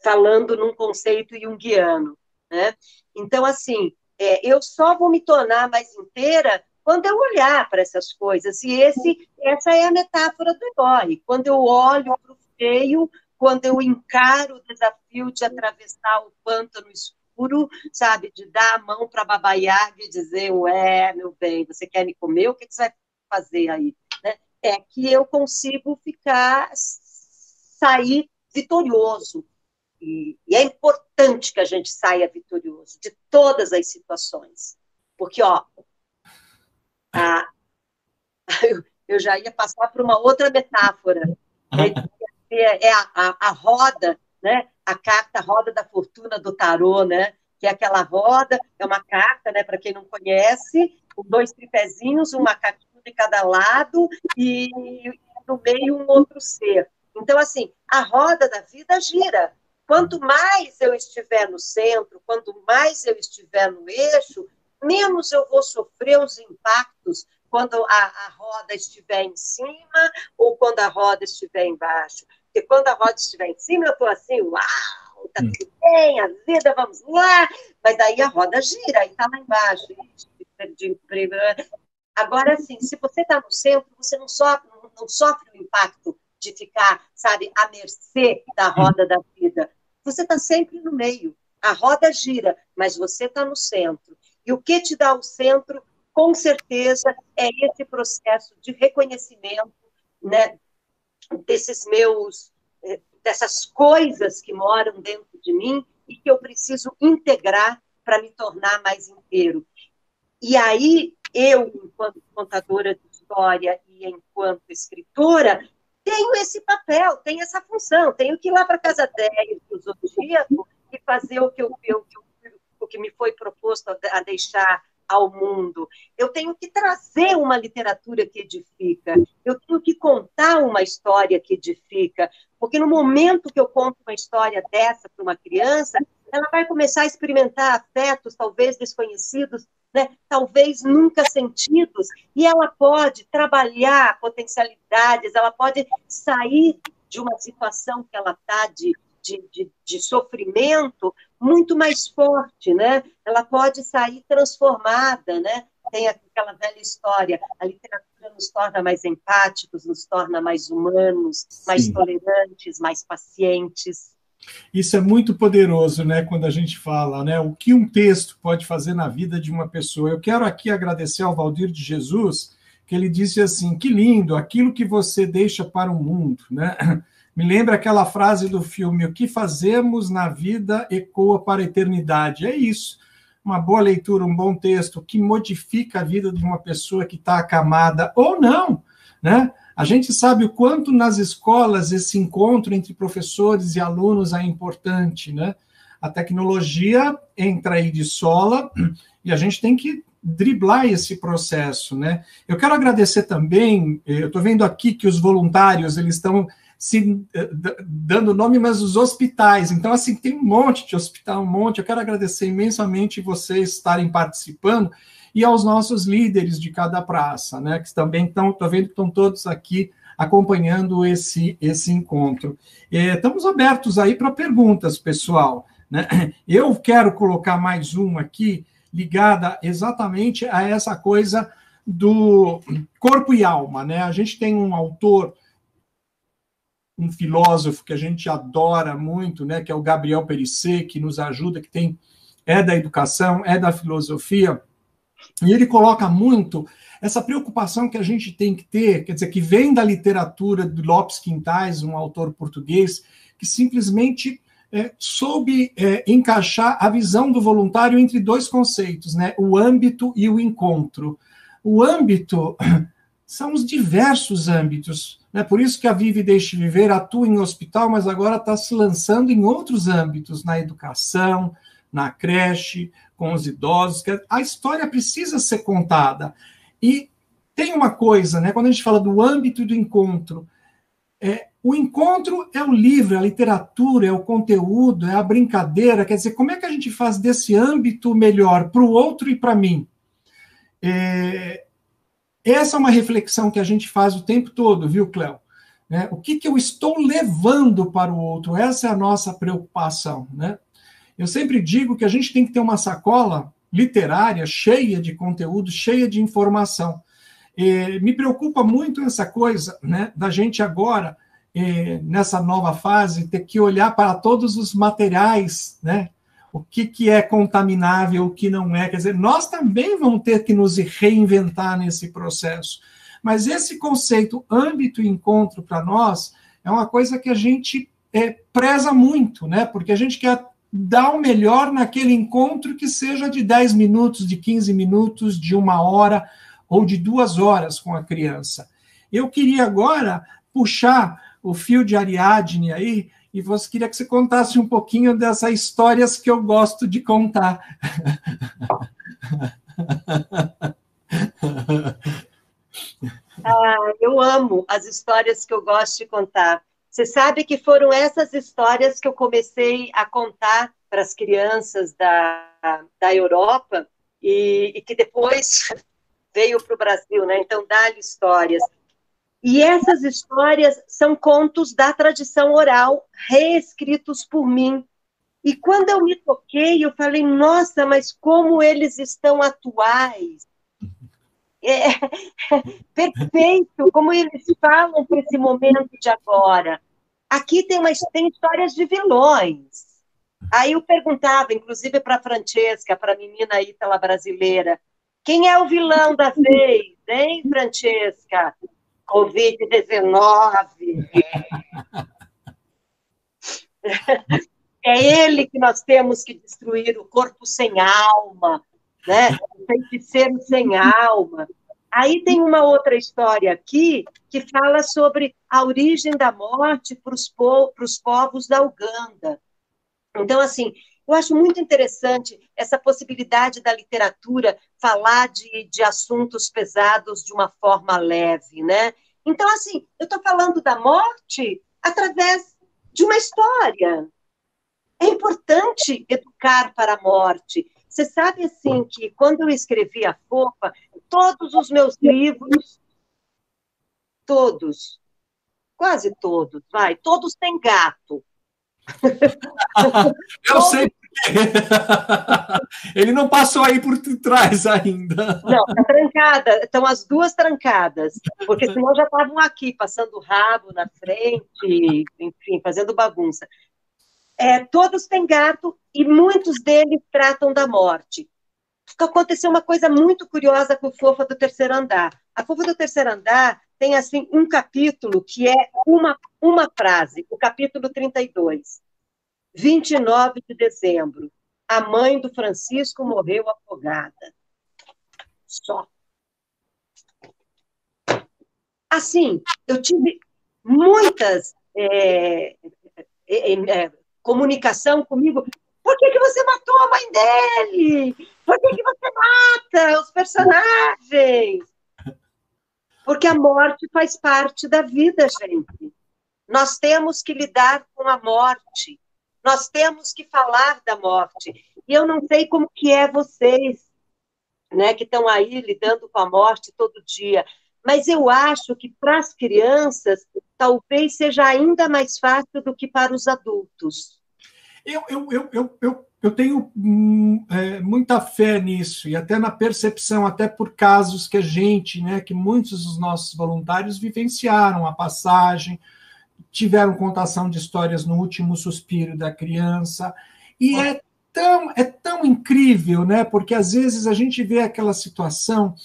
falando num conceito junguiano, né? Então, assim, eu só vou me tornar mais inteira quando eu olhar para essas coisas. E essa é a metáfora do herói. Quando eu olho para o feio, quando eu encaro o desafio de atravessar o pântano escuro, sabe, de dar a mão para a Baba Yaga e dizer, ué, meu bem, você quer me comer? O que você vai fazer aí? Né? É que eu consigo sair vitorioso. E é importante que a gente saia vitorioso de todas as situações. Porque, ó, eu já ia passar por uma outra metáfora. É a roda, né? A carta Roda da Fortuna do Tarô, né? Que é aquela roda, é uma carta, né? Para quem não conhece, com 2 tripézinhos, um macaquinho de cada lado e no meio um outro ser. Então, assim, a roda da vida gira. Quanto mais eu estiver no centro, quanto mais eu estiver no eixo, menos eu vou sofrer os impactos quando a roda estiver em cima ou quando a roda estiver embaixo. Porque quando a roda estiver em cima, eu estou assim, uau, tá tudo bem, a vida, vamos lá. Mas aí a roda gira e está lá embaixo. Agora, assim, se você está no centro, você não sofre o impacto de ficar, sabe, à mercê da roda da vida. Você está sempre no meio. A roda gira, mas você está no centro. E o que te dá o centro, com certeza, é esse processo de reconhecimento, né, dessas coisas que moram dentro de mim e que eu preciso integrar para me tornar mais inteiro. E aí, eu, enquanto contadora de história e enquanto escritora, tenho esse papel, tenho essa função, tenho que ir lá para a Casa 10 do Zodíaco e fazer o que me foi proposto a deixar ao mundo. Eu tenho que trazer uma literatura que edifica, eu tenho que contar uma história que edifica, porque no momento que eu conto uma história dessa para uma criança, ela vai começar a experimentar afetos talvez desconhecidos, né? Talvez nunca sentidos, e ela pode trabalhar potencialidades, ela pode sair de uma situação que ela está de sofrimento muito mais forte, né? Ela pode sair transformada, né? Tem aquela velha história, a literatura nos torna mais empáticos, nos torna mais humanos, mais tolerantes, mais pacientes. Isso é muito poderoso, né, quando a gente fala, né, o que um texto pode fazer na vida de uma pessoa. Eu quero aqui agradecer ao Valdir de Jesus, que ele disse assim, que lindo, aquilo que você deixa para o mundo, né? Me lembra aquela frase do filme, o que fazemos na vida ecoa para a eternidade. É isso, uma boa leitura, um bom texto, que modifica a vida de uma pessoa que está acamada, ou não, né? A gente sabe o quanto nas escolas esse encontro entre professores e alunos é importante, né? A tecnologia entra aí de sola e a gente tem que driblar esse processo, né? Eu quero agradecer também, eu estou vendo aqui que os voluntários, eles estão dando nome, mas os hospitais. Então, assim, tem um monte de hospital, um monte. Eu quero agradecer imensamente vocês estarem participando e aos nossos líderes de cada praça, né, que também estou vendo que estão todos aqui acompanhando esse encontro. Estamos abertos aí para perguntas, pessoal, né? Eu quero colocar mais uma aqui, ligada exatamente a essa coisa do corpo e alma, né? A gente tem um autor, um filósofo que a gente adora muito, né, que é o Gabriel Perisset, que nos ajuda, que é da educação, é da filosofia, e ele coloca muito essa preocupação que a gente tem que ter, quer dizer, que vem da literatura do Lopes Quintais, um autor português, que simplesmente soube encaixar a visão do voluntário entre dois conceitos, né, o âmbito e o encontro. O âmbito são os diversos âmbitos, né? Por isso que a Vive Deixe Viver atua em hospital, mas agora está se lançando em outros âmbitos, na educação, na creche, com os idosos, que a história precisa ser contada. E tem uma coisa, né? Quando a gente fala do âmbito do encontro, o encontro é o livro, é a literatura, é o conteúdo, é a brincadeira, quer dizer, como é que a gente faz desse âmbito melhor para o outro e para mim? Essa é uma reflexão que a gente faz o tempo todo, viu, Cléo? Né? O que eu estou levando para o outro? Essa é a nossa preocupação, né? Eu sempre digo que a gente tem que ter uma sacola literária cheia de conteúdo, cheia de informação. Me preocupa muito essa coisa, né, da gente agora, nessa nova fase, ter que olhar para todos os materiais, né? O que é contaminável, o que não é. Quer dizer, nós também vamos ter que nos reinventar nesse processo. Mas esse conceito âmbito e encontro para nós é uma coisa que a gente preza muito, né? Porque a gente quer dar o melhor naquele encontro que seja de 10 minutos, de 15 minutos, de 1 hora ou de 2 horas com a criança. Eu queria agora puxar o fio de Ariadne aí, e queria que você contasse um pouquinho dessas histórias que eu gosto de contar. Eu amo as histórias que eu gosto de contar. Você sabe que foram essas histórias que eu comecei a contar para as crianças da Europa e que depois veio para o Brasil, né? Então, dá-lhe histórias. E essas histórias são contos da tradição oral, reescritos por mim. E quando eu me toquei, eu falei, nossa, mas como eles estão atuais. Perfeito, como eles falam para esse momento de agora. Aqui tem histórias de vilões. Aí eu perguntava, inclusive para a Francesca, para a menina ítala brasileira, quem é o vilão da vez, hein, Francesca? Covid-19. É ele que nós temos que destruir, o corpo sem alma, né? O feiticeiro sem alma. Aí tem uma outra história aqui que fala sobre a origem da morte para os povos da Uganda. Então, assim, eu acho muito interessante essa possibilidade da literatura falar de assuntos pesados de uma forma leve, né? Então, assim, eu estou falando da morte através de uma história. É importante educar para a morte. Você sabe, assim, que quando eu escrevi a Fofa, todos os meus livros, todos, quase todos, todos têm gato. Eu sei porque ele não passou aí por trás ainda. Não, está trancada, estão as duas trancadas, porque senão já estavam aqui, passando o rabo na frente, enfim, fazendo bagunça. Todos têm gato e muitos deles tratam da morte. Aconteceu uma coisa muito curiosa com o Fofa do Terceiro Andar. A Fofa do Terceiro Andar tem, assim, um capítulo que é uma frase, o capítulo 32. 29 de dezembro, a mãe do Francisco morreu afogada. Só. Assim, eu tive muitas comunicação comigo. Por que você matou a mãe dele? Por que você mata os personagens? Porque a morte faz parte da vida, gente. Nós temos que lidar com a morte, nós temos que falar da morte. E eu não sei como que é vocês, né, que estão aí lidando com a morte todo dia, mas eu acho que para as crianças talvez seja ainda mais fácil do que para os adultos. Eu tenho muita fé nisso, e até na percepção, até por casos que a gente, né, que muitos dos nossos voluntários vivenciaram a passagem, tiveram contação de histórias no último suspiro da criança, e é tão incrível, né, porque às vezes a gente vê aquela situação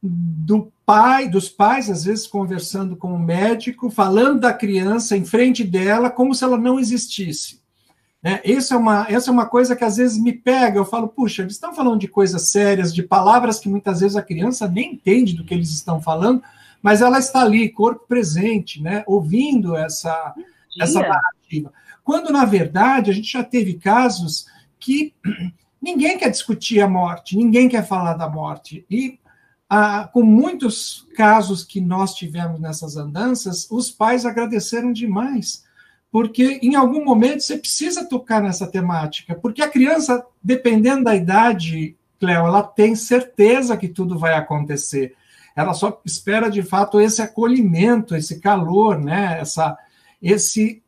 dos pais, às vezes, conversando com o médico, falando da criança em frente dela, como se ela não existisse. Essa é uma coisa que às vezes me pega, eu falo, puxa, eles estão falando de coisas sérias, de palavras que muitas vezes a criança nem entende do que eles estão falando, mas ela está ali, corpo presente, né, ouvindo essa narrativa. Quando, na verdade, a gente já teve casos que ninguém quer discutir a morte, ninguém quer falar da morte, e com muitos casos que nós tivemos nessas andanças, os pais agradeceram demais, porque em algum momento você precisa tocar nessa temática, porque a criança, dependendo da idade, Cléo, ela tem certeza que tudo vai acontecer, ela só espera, de fato, esse acolhimento, esse calor, né? esse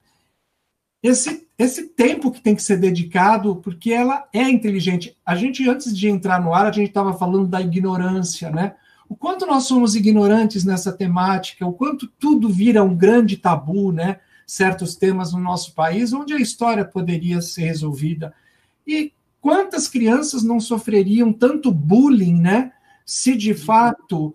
tempo que tem que ser dedicado, porque ela é inteligente. A gente, antes de entrar no ar, a gente estava falando da ignorância, né? O quanto nós somos ignorantes nessa temática, o quanto tudo vira um grande tabu, né? Certos temas no nosso país, onde a história poderia ser resolvida. E quantas crianças não sofreriam tanto bullying, né? Se de fato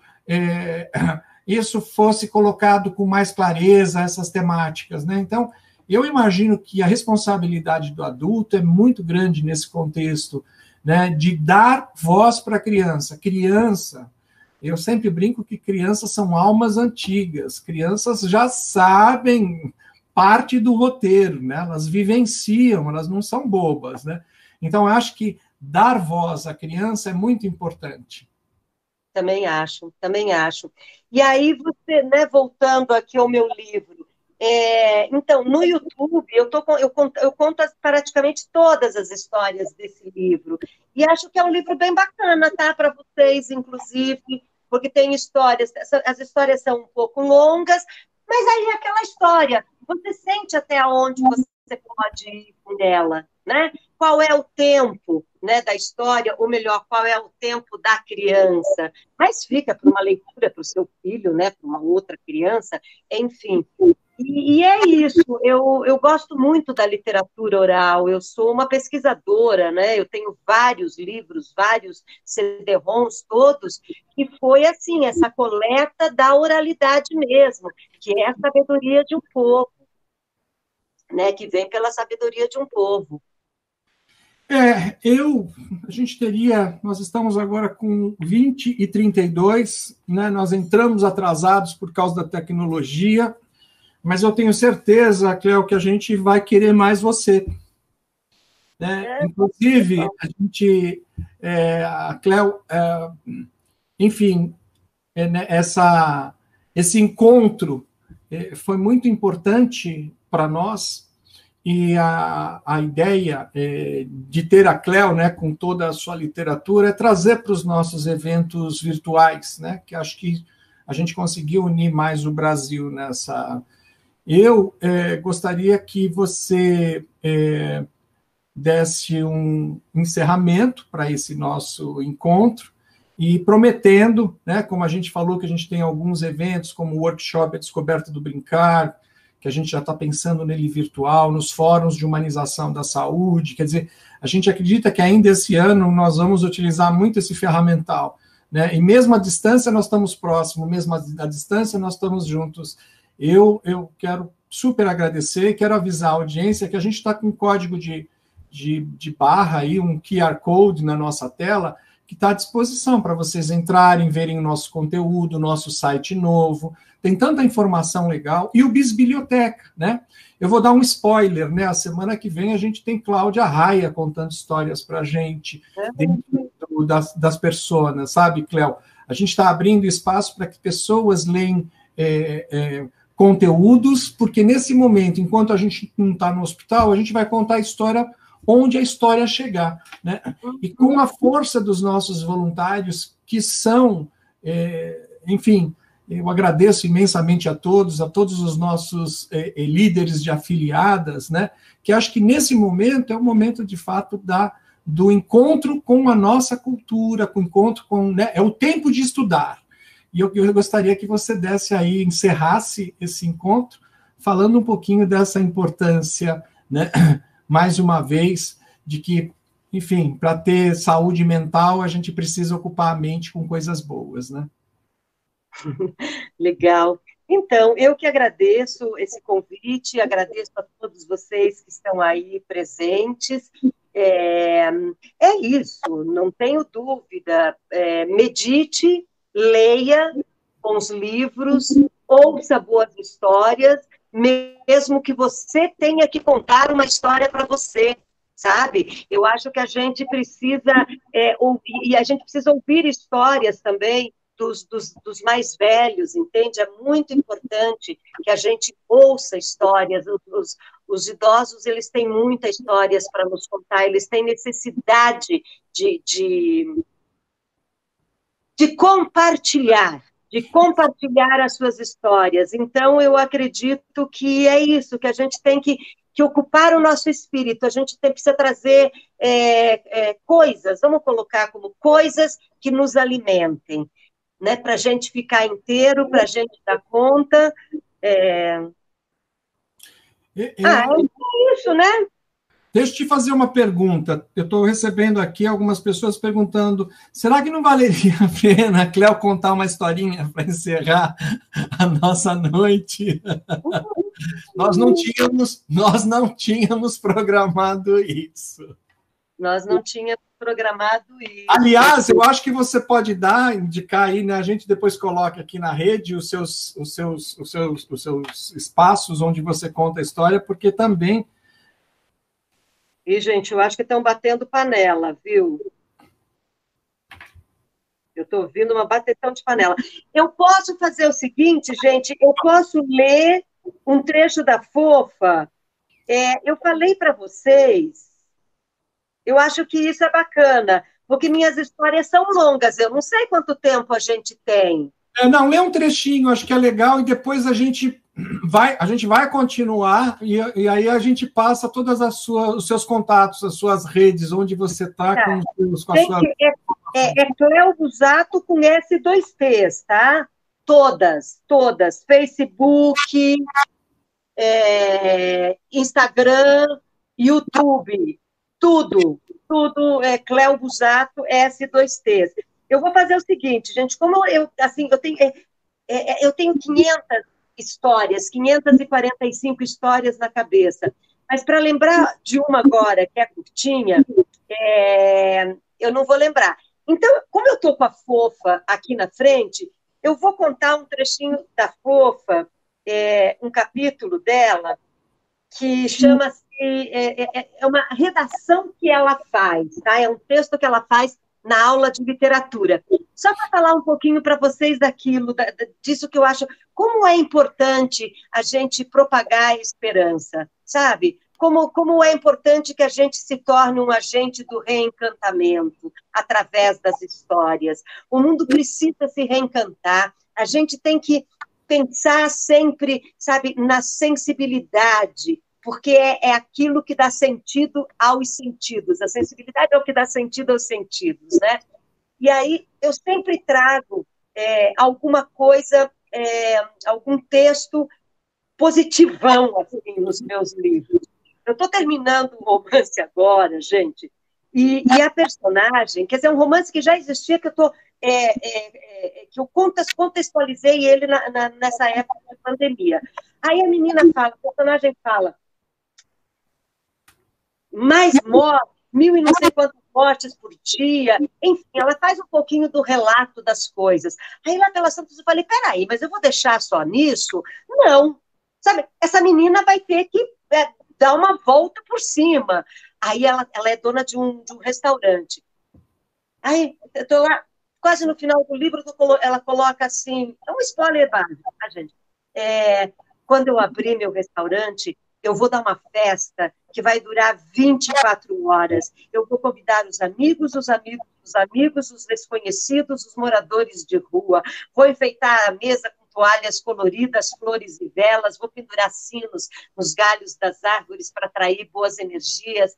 isso fosse colocado com mais clareza, essas temáticas, né? Então, eu imagino que a responsabilidade do adulto é muito grande nesse contexto, né, de dar voz para a criança. Criança, eu sempre brinco que crianças são almas antigas, crianças já sabem parte do roteiro, né? Elas vivenciam, elas não são bobas, né? Então, eu acho que dar voz à criança é muito importante. Também acho, também acho. E aí, você, né, voltando aqui ao meu livro, então, no YouTube, eu conto praticamente todas as histórias desse livro. E acho que é um livro bem bacana, tá? Para vocês, inclusive, porque tem histórias, as histórias são um pouco longas, mas aí é aquela história, você sente até onde você pode ir com ela, né? Qual é o tempo, né, da história, ou melhor, qual é o tempo da criança, mas fica para uma leitura para o seu filho, né, para uma outra criança, enfim. E é isso, eu gosto muito da literatura oral, eu sou uma pesquisadora, né, eu tenho vários livros, vários CD-ROMs todos, que foi assim, essa coleta da oralidade mesmo, que é a sabedoria de um povo, né, que vem pela sabedoria de um povo. Nós estamos agora com 20h32, né? Nós entramos atrasados por causa da tecnologia, mas eu tenho certeza, Cléo, que a gente vai querer mais você. Né? Inclusive, a Cléo, enfim, né, esse encontro foi muito importante para nós. E a ideia de ter a Cléo, né, com toda a sua literatura, é trazer para os nossos eventos virtuais, né, que acho que a gente conseguiu unir mais o Brasil nessa. Eu gostaria que você desse um encerramento para esse nosso encontro, e prometendo, né, como a gente falou, que a gente tem alguns eventos, como o workshop A Descoberta do Brincar, que a gente já está pensando nele virtual, nos fóruns de humanização da saúde, quer dizer, a gente acredita que ainda esse ano nós vamos utilizar muito esse ferramental, né? E mesmo à distância nós estamos próximos, mesmo à distância nós estamos juntos. Eu quero super agradecer, quero avisar a audiência que a gente está com um código de barra aí, um QR Code na nossa tela, que está à disposição para vocês entrarem, verem o nosso conteúdo, o nosso site novo. Tem tanta informação legal. E o Bisbilioteca, né? Eu vou dar um spoiler, né? A semana que vem a gente tem Cláudia Raia contando histórias para a gente, dentro das pessoas, sabe, Cléo? A gente está abrindo espaço para que pessoas leem conteúdos, porque nesse momento, enquanto a gente não está no hospital, a gente vai contar a história onde a história chegar, né? E com a força dos nossos voluntários, que são, enfim, eu agradeço imensamente a todos os nossos líderes de afiliadas, né? Que acho que nesse momento é o momento, de fato, do encontro com a nossa cultura, com o encontro com, né? É o tempo de estudar. E eu gostaria que você encerrasse esse encontro, falando um pouquinho dessa importância, né? Mais uma vez, de que, enfim, para ter saúde mental, a gente precisa ocupar a mente com coisas boas, né? Legal. Então, eu que agradeço esse convite, agradeço a todos vocês que estão aí presentes. É isso, não tenho dúvida. Medite, leia bons livros, ouça boas histórias, mesmo que você tenha que contar uma história para você, sabe? Eu acho que a gente precisa ouvir, e a gente precisa ouvir histórias também dos mais velhos, entende? É muito importante que a gente ouça histórias. Os idosos, eles têm muitas histórias para nos contar, eles têm necessidade de compartilhar, as suas histórias. Então, eu acredito que é isso, que a gente tem que ocupar o nosso espírito, a gente precisa trazer coisas, vamos colocar como coisas que nos alimentem, né, para a gente ficar inteiro, para a gente dar conta. É isso, né? Deixa eu te fazer uma pergunta. Eu estou recebendo aqui algumas pessoas perguntando: será que não valeria a pena a Cléo contar uma historinha para encerrar a nossa noite? Nós não tínhamos programado isso. Nós não tínhamos programado isso. Aliás, eu acho que você pode indicar aí, né? A gente depois coloca aqui na rede os seus espaços onde você conta a história, porque também. E, gente, eu acho que estão batendo panela, viu? Eu estou ouvindo uma bateção de panela. Eu posso fazer o seguinte, gente, eu posso ler um trecho da Fofa. Eu falei para vocês, eu acho que isso é bacana, porque minhas histórias são longas, eu não sei quanto tempo a gente tem. Não, lê um trechinho, acho que é legal, e depois a gente vai continuar, e aí a gente passa todos os seus contatos, as suas redes, onde você está com a sua... Cléo Busato com S2Ts, tá? Todas. Facebook, Instagram, YouTube, tudo é Cléo Busato, S2Ts. Eu vou fazer o seguinte, gente, como eu tenho 500 histórias, 545 histórias na cabeça, mas para lembrar de uma agora, que é curtinha, eu não vou lembrar. Então, como eu estou com a Fofa aqui na frente, eu vou contar um trechinho da Fofa, um capítulo dela, que chama-se... É uma redação que ela faz, tá? É um texto que ela faz na aula de literatura. Só para falar um pouquinho para vocês disso que eu acho, como é importante a gente propagar a esperança, sabe? Como é importante que a gente se torne um agente do reencantamento através das histórias. O mundo precisa se reencantar, a gente tem que pensar sempre, sabe, na sensibilidade, porque é aquilo que dá sentido aos sentidos. A sensibilidade é o que dá sentido aos sentidos, né? E aí eu sempre trago alguma coisa, algum texto positivão assim, nos meus livros. Eu estou terminando um romance agora, gente, e a personagem, quer dizer, um romance que já existia, que que eu contextualizei ele nessa época de pandemia. Aí a menina fala, o personagem fala, mais mortes, 1.000 e não sei quantas mortes por dia, enfim, ela faz um pouquinho do relato das coisas. Aí lá pelas tantas eu falei, peraí, mas eu vou deixar só nisso? Não, sabe, essa menina vai ter que dar uma volta por cima. Aí ela é dona de um restaurante. Aí eu estou lá, no final do livro, ela coloca assim, é um spoiler básico, tá, gente? quando eu abrir meu restaurante, eu vou dar uma festa que vai durar 24 horas. Eu vou convidar os amigos, os amigos, os amigos, os desconhecidos, os moradores de rua. Vou enfeitar a mesa com toalhas coloridas, flores e velas. Vou pendurar sinos nos galhos das árvores para atrair boas energias.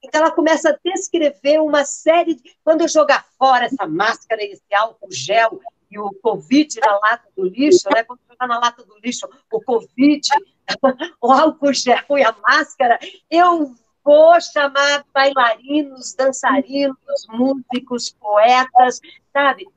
Então, ela começa a descrever uma série de... Quando eu jogar fora essa máscara, esse álcool gel e o Covid na lata do lixo, né? Quando jogar na lata do lixo o Covid, o álcool gel e a máscara, eu vou chamar bailarinos, dançarinos, músicos, poetas, sabe?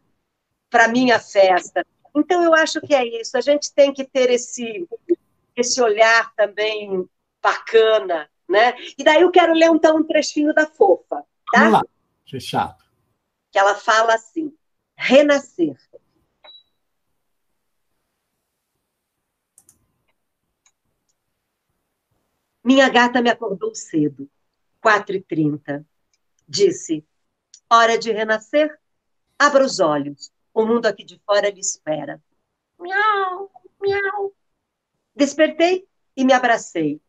Para minha festa. Então, eu acho que é isso. A gente tem que ter esse olhar também bacana, né? E daí eu quero ler então um trechinho da Fofa, tá? Vamos lá, fechado. Que ela fala assim: renascer. Minha gata me acordou cedo, 4h30. Disse: hora de renascer? Abra os olhos. O mundo aqui de fora lhe espera. Miau, miau. Despertei e me abracei.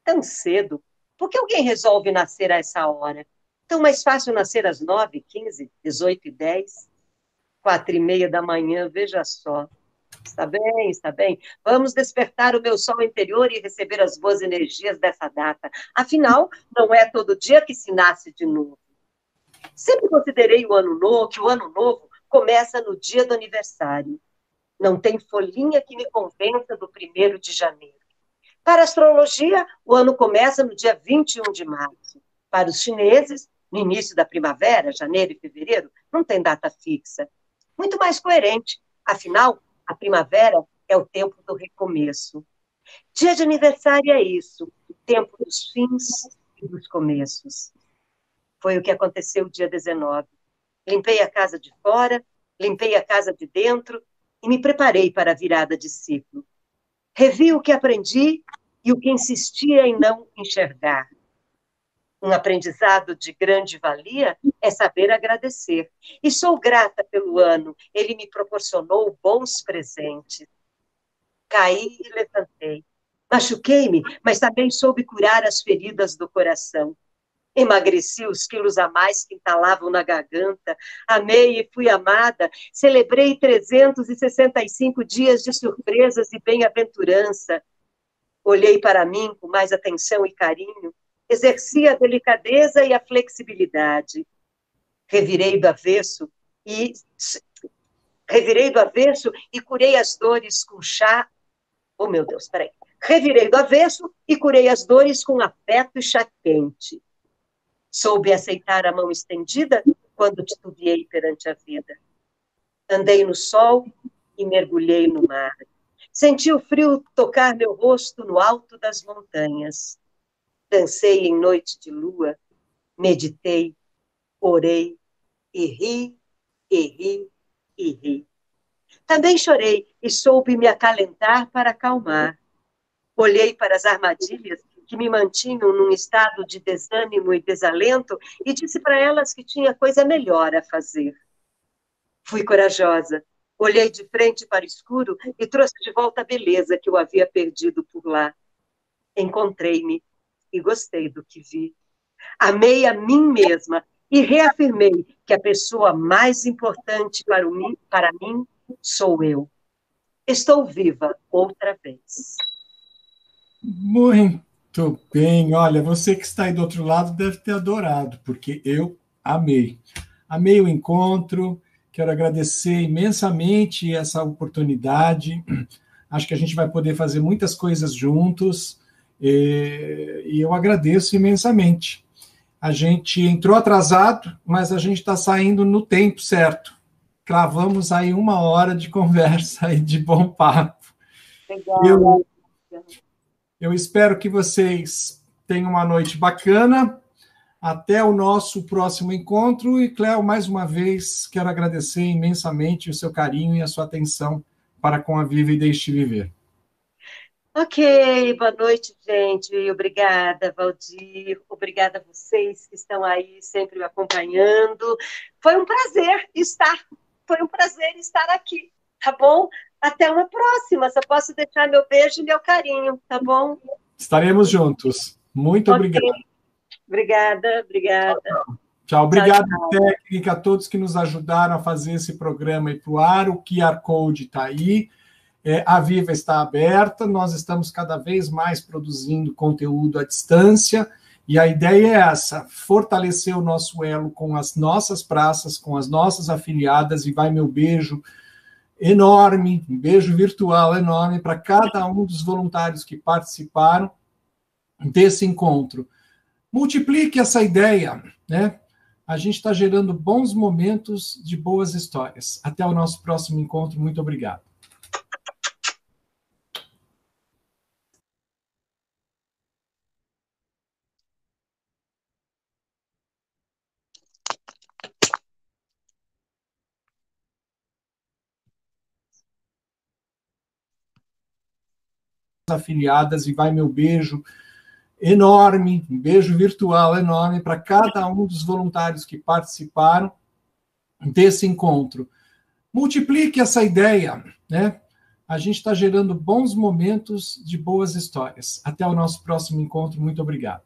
Tão cedo? Por que alguém resolve nascer a essa hora? Tão mais fácil nascer às 9h15, 18h10, 4h30 da manhã, veja só. Está bem, está bem. Vamos despertar o meu sol interior e receber as boas energias dessa data. Afinal, não é todo dia que se nasce de novo. Sempre considerei o ano novo, que o ano novo começa no dia do aniversário. Não tem folhinha que me convença do 1º de janeiro. Para a astrologia, o ano começa no dia 21 de março. Para os chineses, no início da primavera, janeiro e fevereiro, não tem data fixa. Muito mais coerente. Afinal, a primavera é o tempo do recomeço. Dia de aniversário é isso, o tempo dos fins e dos começos. Foi o que aconteceu dia 19. Limpei a casa de fora, limpei a casa de dentro e me preparei para a virada de ciclo. Revi o que aprendi e o que insistia em não enxergar. Um aprendizado de grande valia é saber agradecer. E sou grata pelo ano, ele me proporcionou bons presentes. Caí e levantei. Machuquei-me, mas também soube curar as feridas do coração. Emagreci os quilos a mais que entalavam na garganta, amei e fui amada, celebrei 365 dias de surpresas e bem-aventurança. Olhei para mim com mais atenção e carinho, exerci a delicadeza e a flexibilidade. Revirei do avesso e curei as dores com chá. Oh, meu Deus, peraí. Revirei do avesso e curei as dores com afeto e chá quente. Soube aceitar a mão estendida quando titubeei perante a vida. Andei no sol e mergulhei no mar. Senti o frio tocar meu rosto no alto das montanhas. Dancei em noite de lua, meditei, orei, e ri, e ri, e ri. Também chorei e soube me acalentar para acalmar. Olhei para as armadilhas que me mantinham num estado de desânimo e desalento e disse para elas que tinha coisa melhor a fazer. Fui corajosa, olhei de frente para o escuro e trouxe de volta a beleza que eu havia perdido por lá. Encontrei-me e gostei do que vi. Amei a mim mesma e reafirmei que a pessoa mais importante para mim sou eu. Estou viva outra vez. Muito bem. Olha, você que está aí do outro lado deve ter adorado, porque eu amei. Amei o encontro. Quero agradecer imensamente essa oportunidade. Acho que a gente vai poder fazer muitas coisas juntos e eu agradeço imensamente. A gente entrou atrasado, mas a gente está saindo no tempo certo. Cravamos aí 1 hora de conversa e de bom papo. Legal. Eu espero que vocês tenham uma noite bacana. Até o nosso próximo encontro. E, Cléo, mais uma vez, quero agradecer imensamente o seu carinho e a sua atenção para com a Viva e Deixe Viver. Ok, boa noite, gente. Obrigada, Valdir. Obrigada a vocês que estão aí sempre me acompanhando. Foi um prazer estar aqui. tá bom? Até uma próxima. Só posso deixar meu beijo e meu carinho, tá bom? Estaremos juntos. Muito Ok. obrigado. Obrigada, obrigada. Tchau. Obrigado, Tchau. técnica, a todos que nos ajudaram a fazer esse programa ir para o ar. O QR Code está aí. A Viva está aberta. Nós estamos cada vez mais produzindo conteúdo à distância. E a ideia é essa: fortalecer o nosso elo com as nossas praças, com as nossas afiliadas. E vai meu beijo enorme, um beijo virtual enorme para cada um dos voluntários que participaram desse encontro. Multiplique essa ideia, né? A gente está gerando bons momentos de boas histórias. Até o nosso próximo encontro. Muito obrigado. Afiliadas, e vai meu beijo enorme, um beijo virtual enorme para cada um dos voluntários que participaram desse encontro. Multiplique essa ideia, né? A gente está gerando bons momentos de boas histórias. Até o nosso próximo encontro. Muito obrigado.